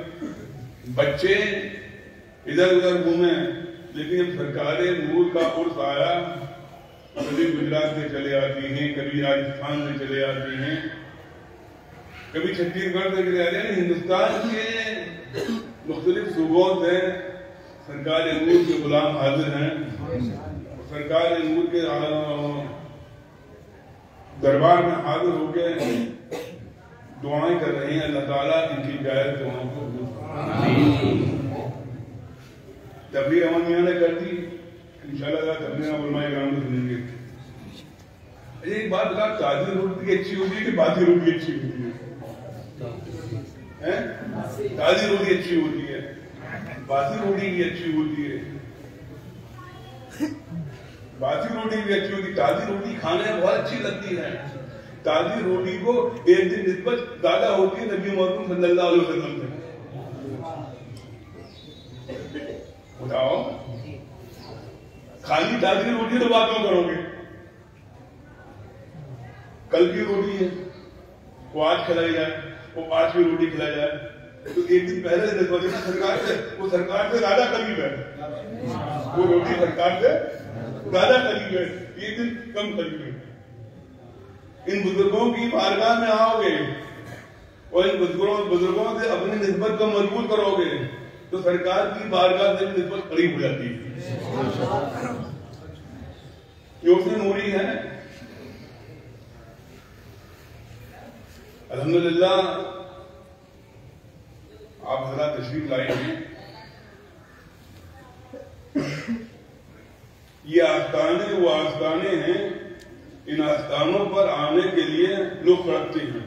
بچے ادھر ادھر گھومیں، لیکن جب سرکار نور کا عرص آیا، کبھی گجرات میں چلے آتی ہیں، کبھی راجستھان میں چلے آتی ہیں، کبھی چھتیس گڑھ میں چلے آتے ہیں. ہندوستان کے مختلف صوبوں سے سرکار نور کے غلام حاضر ہیں. سرکار نور کے دربار میں حاضر ہو کے دعائیں کر رہے ہیں. اللہ تعالیٰ ان کی جائز دعاؤں کو تبلیغ امن میاں نے کر دی، انشاءاللہ تبلیغ علماء کرام کو سنیں گے. ایک بات بتا، تازی روٹی اچھی ہوتی ہے کہ باسی روٹی اچھی ہوتی ہے؟ تازی روٹی اچھی ہوتی ہے، باسی روٹی بھی اچھی ہوتی ہے. باسی روٹی بھی اچھی ہوتی ہے، تازی روٹی کھانے میں بہت اچھی لگتی ہے. تازی روٹی کو ایک دن نسبت زیادہ ہوتی ہے نبی محمد صلی اللہ علیہ وسلم سے. بتاؤ، خالی تازی روٹی تو بات کیوں کرو گے؟ کل کی روٹی ہے وہ آج کھلائی جائے، وہ آج کی روٹی کھلائی جائے تو ایک دن پہلے سے نسبت سرکار سے، وہ سرکار سے زیادہ قریب ہے. وہ روٹی سرکار سے زیادہ قریب ہے، ایک دن کم قریب ہے. ان بزرگوں کی بارگاہ میں آؤ گے اور ان بزرگوں سے اپنی نسبت کو مضبوط کرو گے تو سرکار کی بارگاہ سے بھی نسبت قریب ہو جاتی ہے. یہ اس میں نوری ہے. الحمدللہ آپ حضرات تشریف لائے ہیں. یہ آستانے وہ آستانے ہیں، ان آستانوں پر آنے کے لیے لوگ رکھتے ہیں.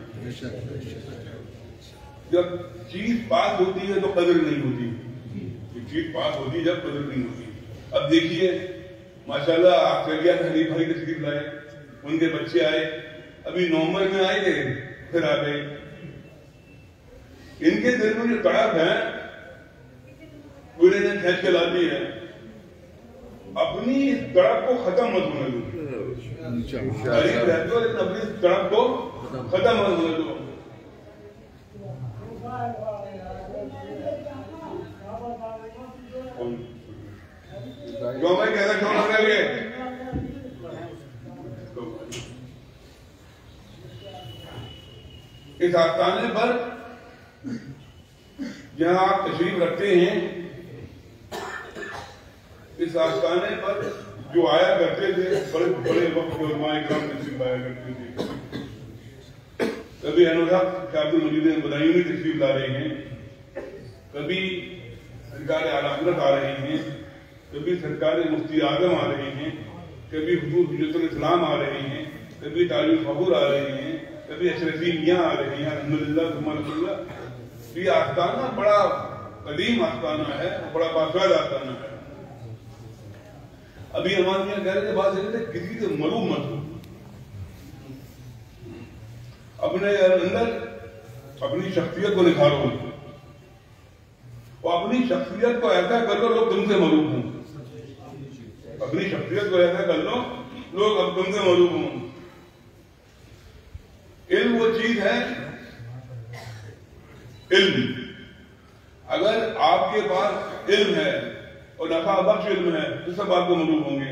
جب چیز پاس ہوتی ہے تو قدر نہیں ہوتی، چیز پاس ہوتی ہے جب قدر نہیں ہوتی. اب دیکھیے ماشاءاللہ آسٹریلیا سے حنیف بھائی تشریف لائے، ان کے بچے آئے، ابھی نومبر میں آئے تھے پھر آ گئے. ان کے دل میں جو تڑپ ہے پورے دن کھینچ کے لاتی ہے. اپنی اس تڑپ کو ختم مت ہونے دو، غریب رہتے ہو لیکن اپنی اس تڑپ کو ختم مت ہونے دو. جو میں کہتا کیوں لگ رہے ہیں اس آستانے پر جہاں آپ تشریف رکھتے ہیں، اس آستانے پر جو آیا کرتے تھے بڑے بڑے وقت کے علماء اکرام تشریف آیا کرتے تھے. کبھی انوراگ شاہ عبد المجید بدایونی تشریف لا رہے ہیں، کبھی سرکار اعلیٰ حضرت آ رہے ہیں، کبھی سرکار مفتی اعظم آ رہے ہیں، کبھی حضور حجت الاسلام آ رہے ہیں، کبھی تاج الفخر آ رہے ہیں، کبھی اشرفی میاں آ رہے ہیں. الحمدللہ ثم الحمدللہ. یہ آستانہ بڑا قدیم آستانہ ہے، بڑا باقاعدہ آستانہ ہے. ابھی ہمارے یہاں کہہ رہے تھے بات تھے کسی سے معلوم مت ہو، اپنے اندر اپنی شخصیت کو نکھارو اور اپنی شخصیت کو ایسا کر لو لوگ تم سے معلوم ہوں. اپنی شخصیت کو ایسا کر لو لوگ اب تم سے معلوم ہوں. علم وہ چیز ہے، علم اگر آپ کے پاس علم ہے اور نفع بخش علم ہے تو سب آپ کو معلوم ہوں گے.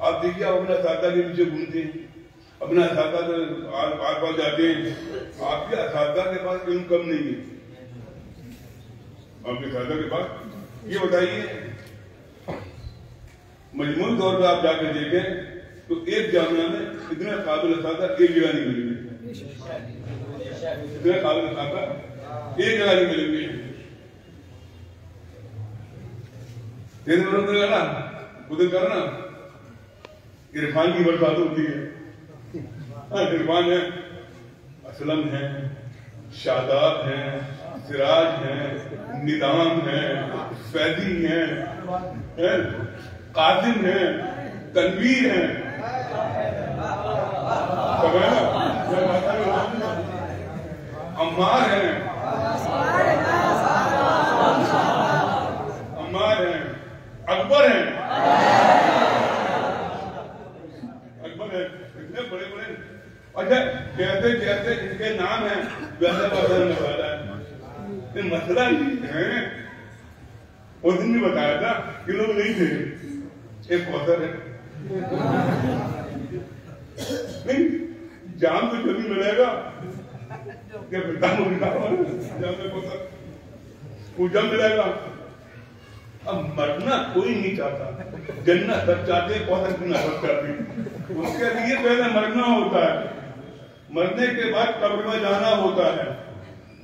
آپ دیکھیے آپ اپنے اساتذہ کے پیچھے گھومتے ہیں، اپنا اساتذہ کے آس پاس جاتے ہیں، آپ کے اساتذہ کے پاس علم کم نہیں ہے. آپ کے اساتذہ کے پاس یہ بتائیے مجموعی طور پہ آپ جا کے دیکھیں تو ایک جامعہ میں اتنے قابل اساتذہ ایک جگہ نہیں ملیں گے. اتنے قابل اساتذہ ایک جگہ نہیں ملیں گے. ادھر کرنا عرفان کی برسات ہوتی ہے. عرفان ہے، اسلم ہے، شاداب ہیں، سراج ہیں، ندام ہیں، فیضی ہیں، قاسم ہیں، تنویر ہیں. عمار ہیں، عمار ہیں، اکبر ہیں، اکبر ہیں. اتنے بڑے بڑے اچھا کہتے کہتے ان کے نام ہیں ویسے مسئلہ نہیں ہے. اس دن بھی بتایا تھا کہ لوگ نہیں تھے. ایک کوثر ہے نہیں جام تو جلدی ملے گا کہ وہ جب ملے گا. اب مرنا کوئی نہیں چاہتا، جنت سب چاہتے ہیں، کوثر کی نفرت کرتے ہیں. اس کے لیے پہلے مرنا ہوتا ہے، مرنے کے بعد قبر میں جانا ہوتا ہے.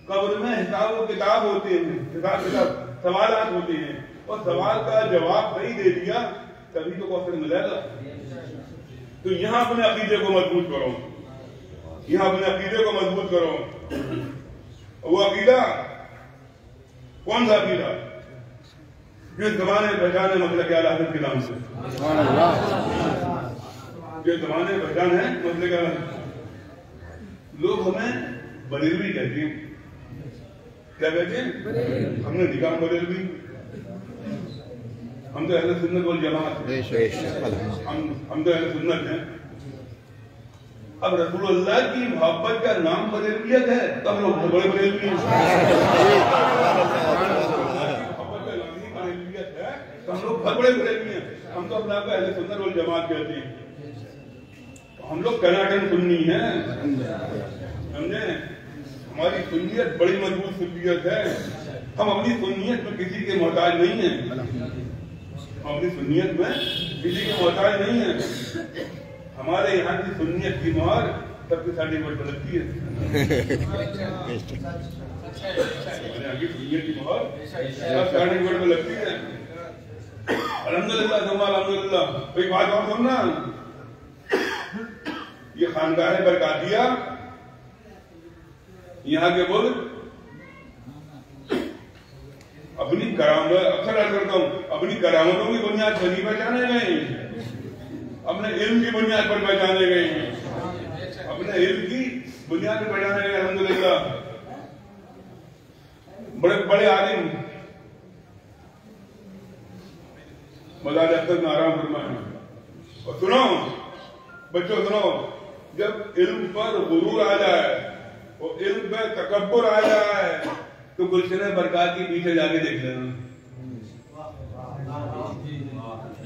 قبر میں حساب و کتاب ہوتے ہیں، حساب کتاب سوالات ہوتے ہیں، اور سوال کا جواب صحیح دے دیا تبھی تو کوثر ملے گا. تو یہاں اپنے عقیدے کو مضبوط کرو، یہاں اپنے عقیدے کو مضبوط کرو. وہ عقیدہ کون سا عقیدہ؟ جو زمانے پہچانے مسلک اعلیٰ حضرت کے نام سے، جو زمانے پہچان ہے مسلک اعلیٰ. لوگ ہمیں بریلوی کہتے ہیں. کیا کہتے ہیں؟ ہم نے نکاح بریلوی. ہم تو اہل سنت والجماعت ہیں، ہم تو اہل سنت ہیں. اب رسول اللہ کی محبت کا نام بریلویت ہے تو ہم لوگ بڑے بریلوی ہیں. محبت کا نام ہی بریلویت ہے تو ہم لوگ بہت بڑے بریلوی ہیں. ہم تو اپنے آپ کو اہل سنت والجماعت کہتے ہیں. ہم لوگ کناٹن سنی ہیں، سمجھے؟ ہماری سنیت بڑی مضبوط سنیت ہے. ہم اپنی سنیت میں کسی کے محتاج نہیں ہیں، ہم اپنی سنیت میں کسی کے محتاج نہیں ہیں. ہمارے یہاں کی سنیت کی مہر سب کے سرٹیفکیٹ پر لگتی ہے. ہمارے یہاں کی سنیت کی مہر سب سرٹیفکیٹ پر لگتی ہے. الحمدللہ ثم الحمدللہ. ایک بات اور سننا، یہ خانقاہ برکاتیہ یہاں کے بزرگ اپنی کرامت، اکثر عرض کرتا ہوں، اپنی کرامتوں کی بنیاد پر نہیں پہچانے گئے ہیں، اپنے علم کی بنیاد پر پہچانے گئے ہیں، اپنے علم کی بنیاد پر پہچانے گئے. الحمدللہ بڑے بڑے عالم مزار اختر میں آرام فرمائیں. اور سنو بچوں، سنو، جب علم پر غرور آ جائے اور علم پہ تکبر آ جائے تو گلشن برکات کے پیچھے جا کے دیکھ لینا.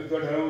118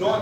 9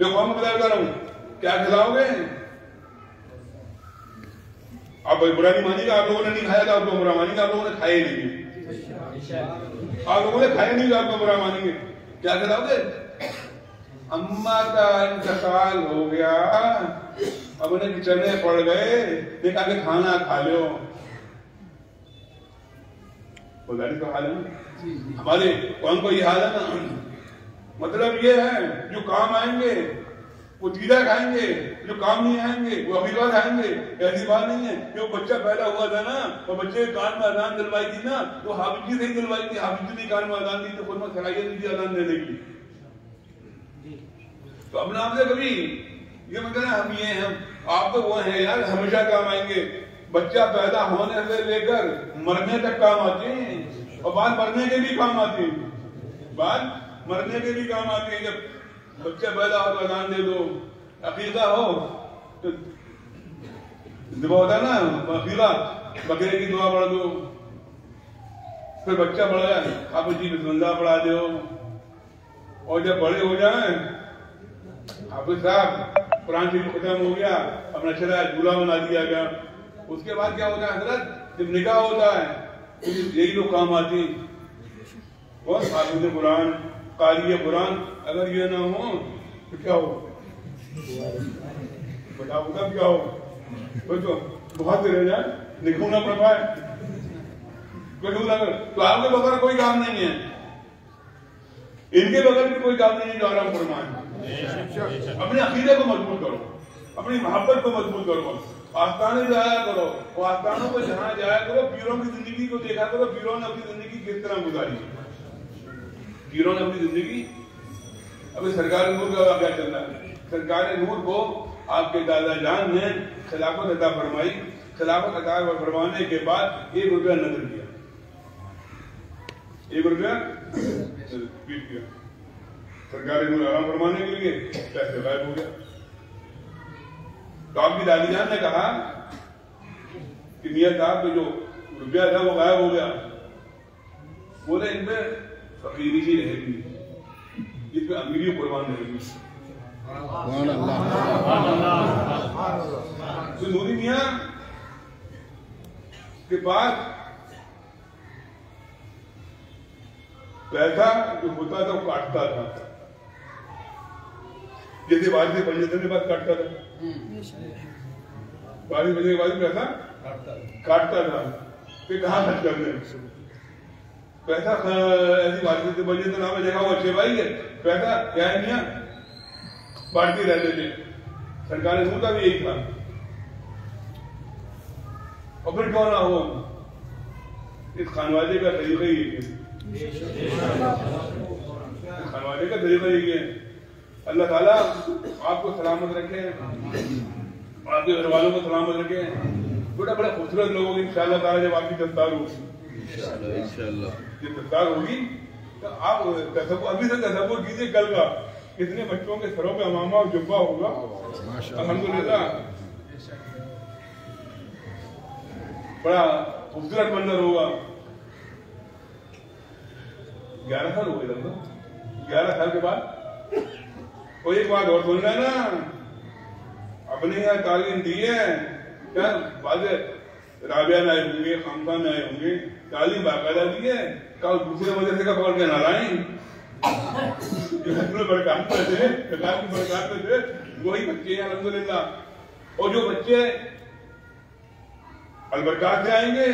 جو قوم کو بتا رہا ہوں کیا کھلاؤ گے؟ آپ برا نہیں مانی گا، آپ لوگوں نے نہیں کھایا تھا، آپ کو برا مانیں گے، آپ لوگوں نے کھائے نہیں، آپ لوگوں نے کھائے نہیں، آپ کو برا مانیں گے. کیا کھلاؤ گے؟ اماں کا انتقال ہو گیا، اب انہیں چنے پڑ گئے، دیکھا کہ کھانا کھا لو. بازاری کا حال ہے نا، ہمارے قوم کو یہ حال ہے نا. مطلب یہ ہے جو کام آئیں گے وہ چیزیں کھائیں گے، جو کام نہیں آئیں گے وہ ابھی بات کھائیں گے. ایسی بات نہیں ہے. جو بچہ پیدا ہوا تھا نا، وہ بچے کان میں اذان دلوائی تھی نا، تو حافظ جی سے ہی دلوائی تھی، حافظ جی نے کان میں اذان دی تو خود میں صلاحیت نہیں تھی اذان دینے کی. تو اپنے آپ سے کبھی یہ مطلب ہم یہ ہیں، آپ تو وہ ہیں یار ہمیشہ کام آئیں گے. بچہ پیدا ہونے سے لے کر مرنے تک کام آتے ہیں، اور بعد مرنے کے بھی کام آتے ہیں، بعد مرنے کے بھی کام آتے ہیں. جب بچہ پیدا ہو تو اذان دے دو، عقیقہ ہو تو دعا ہوتا ہے نا، عقیقہ بکرے کی دعا پڑھ دو. پھر بچہ بڑھ گیا، آپ جی بسم اللہ پڑھا دو. اور جب بڑے ہو جائیں، حافظ صاحب قرآن شریف ختم ہو گیا، اپنا چلا جھولا بنا دیا گیا. اس کے بعد کیا ہوتا ہے حضرت؟ جب نکاح ہوتا ہے یہی لوگ کام آتے ہیں. اور حافظ قرآن، قاری قرآن اگر یہ نہ ہو تو کیا ہو؟ بتاؤ کب کیا ہو؟ تو بہت رہ جائے، نکلوں نہ پڑ پائے تو آپ کے بغیر کوئی کام نہیں ہے، ان کے بغیر بھی کوئی کام نہیں ہے جو آرام فرمائے. اپنے عقیدے کو مضبوط کرو، اپنی محبت کو مضبوط کرو، آستانے جایا کرو، وہ آستانوں کو جہاں جایا کرو. پیروں کی زندگی کو دیکھا کرو، پیروں نے اپنی زندگی کس طرح گزاری. پیروں نے اپنی زندگی، ابھی سرکار نور کا واقعہ چل رہا ہے. سرکار نور کو آپ کے دادا جان نے خلافت عطا فرمائی. خلافت عطا فرمانے کے بعد 1 روپیہ نظر کیا، 1 روپیہ پیٹ کیا. سرکار نور آرام فرمانے کے لیے پیسے غائب ہو گیا. تو آپ کی دادی جان نے کہا کہ میاں صاحب جو روپیہ تھا وہ غائب ہو گیا. بولے ان پہ فقیری ہی رہے گی، اس پہ امیری قربان رہے گی. تو نوری میاں کے پاس پیسہ جو ہوتا تھا وہ کاٹتا تھا، جیسے بارش سے بن جاتے بعد کاٹتا تھا، بارش بننے کے بعد پیسہ کاٹتا تھا. پھر کہاں خرچ کرنے پیسہ؟ ایسی بارش سے بن جاتے نام ہے جگہ وہ اچھے بھائی ہے، پیسہ کیا ہے میاں بانٹتے رہتے تھے. سرکار نور کا بھی یہی تھا. اور پھر کیوں نہ ہو، اس خانوادے کا طریقہ ہی ہے، خانوادے کا طریقہ یہی ہے. اللہ تعالیٰ آپ کو سلامت رکھے، آپ کے گھر والوں کو سلامت رکھے. بڑے بڑے خوبصورت لوگ ہوگی انشاءاللہ تعالیٰ جب آپ کی دستار ہوگی. جب دستار ہوگی تو آپ ابھی سے تصور کیجیے کل کا کتنے بچوں کے سروں پہ امامہ اور جبہ ہوگا. الحمدللہ بڑا خوبصورت منظر ہوگا. 11 سال ہو گئے لگ بھگ، 11 سال کے بعد. کوئی ایک بات اور سن رہا ہے نا، اپنے یہاں تعلیم دی ہے کیا؟ بعض رابعہ میں آئے ہوں گے، خامخواہ میں آئے ہوں گے، تعلیم باقاعدہ دی ہے. کل دوسرے مدرسے کا پکڑ کے نہ لائیں، جو برکات میں تھے، سرکار کی برکات میں تھے، وہی بچے ہیں الحمدللہ. اور جو بچے البرکات سے آئیں گے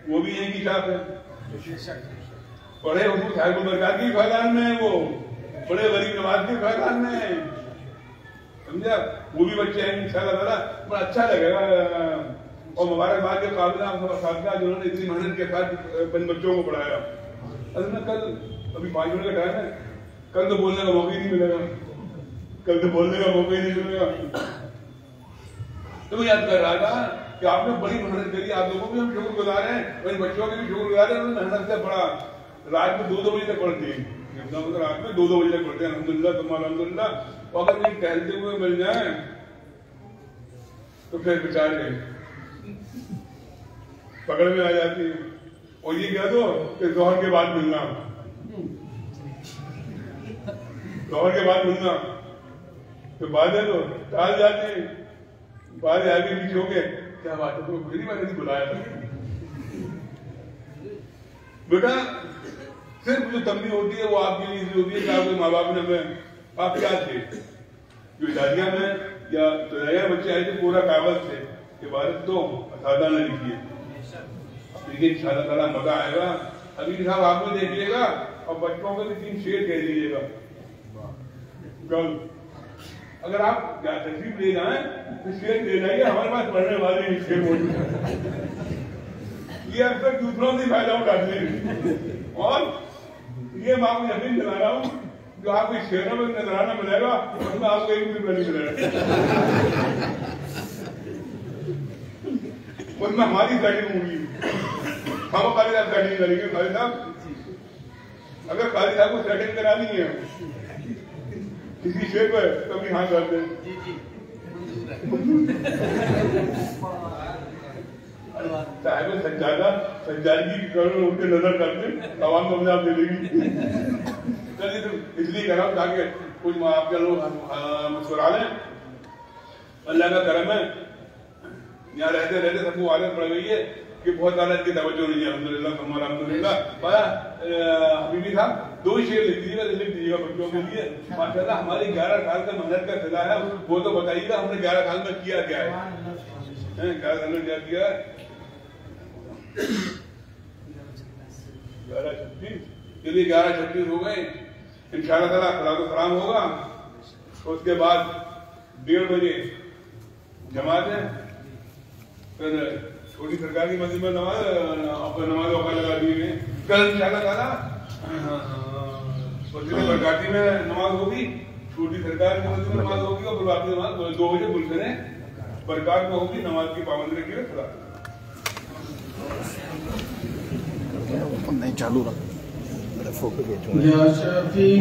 وہ بھی یہیں کی چھاپ ہے. بڑے حضور صاحب البرکات کی خاندان میں، وہ بڑے غریب نواز کے خاندان میں، سمجھا؟ وہ بھی بچے ہیں انشاءاللہ تعالیٰ. بڑا اچھا لگے گا. اور مبارکباد کے قابل اساتذہ جنہوں نے اتنی محنت کے ساتھ بچوں کو پڑھایا. اصل میں کل ابھی 5 منٹ کا ٹائم ہے، کل تو بولنے کا موقع ہی نہیں ملے گا، کل تو بولنے کا موقع ہی نہیں ملے گا. تو میں یاد کر رہا تھا کہ آپ نے بڑی محنت کری. آپ لوگوں بھی ہم شکر گزار ہیں، اور بچوں کے بھی شکر گزار ہیں. انہوں نے محنت سے پڑھا، رات میں 2-2 بجے تک پڑھتے ہیں. رات میں 2-2 بجے تک پڑھتے ہیں الحمدللہ تم الحمدللہ. اور اگر کہیں ٹہلتے ہوئے مل جائیں تو پھر بیچارے پکڑ میں آ جاتی ہے. اور یہ کہہ دو کہ ظہر کے بعد ملنا، ظہر کے بعد ملنا. تو باتیں تو ٹال جاتے ہیں، باتیں آگے پیچھے ہو گئے، کیا بات ہے تمہیں پہلی بار نہیں بلایا تھا بیٹا؟ صرف جو تنبیہ ہوتی ہے وہ آپ کے لیے ہوتی ہے کہ آپ کے ماں باپ نے ہمیں، آپ کیا تھے جو اداریہ میں یا اداریہ بچے آئے تھے پورا کاغذ تھے عبارت تو اساتذہ نے لکھی ہے، لیکن ان شاء اللہ تعالیٰ مزہ آئے گا۔ ابھی صاحب آپ کو دیکھ لے گا اور بچوں کو بھی 3 شعر کہہ دیجیے گا، اگر آپ تشریف لے جائیں تو شعر لے جائیے، ہمارے پاس پڑھنے والے ہی شعر موجود ہیں، یہ اکثر دوسروں سے فائدہ اٹھاتے ہیں، اور یہ میں آپ کو یقین دلا رہا ہوں جو آپ کے شعروں میں نظرانہ ملے گا اس میں آپ کو 1 روپیہ نہیں ملے گا، اس میں ہماری سیٹنگ ہوگی، ہم قاضی صاحب سیٹنگ کریں گے۔ قاضی صاحب اگر قاضی صاحب کو سیٹنگ کرانی ہے کسی شعر پہ کبھی ہاں کر دیں۔ صاحب سجادگی کی کرو ان کے نظر کرتے عوام کو آپ دے دے گی، اس لیے کہہ رہا ہوں تاکہ کچھ آپ کے لوگ مسکرا لیں۔ اللہ کا کرم ہے یہاں رہتے رہتے سب کو عادت پڑ گئی ہے کہ بہت زیادہ اس کی توجہ نہیں ہے، الحمدللہ ثم الحمدللہ۔ حبیبی صاحب 2 شعر لکھ دیجیے گا بچوں کے لیے، ماشاء اللہ ہماری 11 سال کا محنت کا صدا ہے، وہ تو بتائیے گا ہم نے 11 سال میں کیا کیا ہے، 11 سال میں کیا کیا ہے؟ 11:36 چلیے 11:36 ہو گئے، انشاءاللہ تعالیٰ صلاۃ و سلام ہوگا، اس کے بعد 1:30 بجے جماعت ہے، پھر چھوٹی سرکار کی مسجد میں نماز اوقات لگا دی گئی، کل انشاءاللہ تعالیٰ مسجد برکاتی میں نماز ہوگی، چھوٹی سرکار کی مسجد میں نماز ہوگی، اور برکاتی نماز 2 بجے گلشن برکات میں ہوگی، نماز کی پابندی رکھیے۔ نہیں چالو رکھ یا شفیع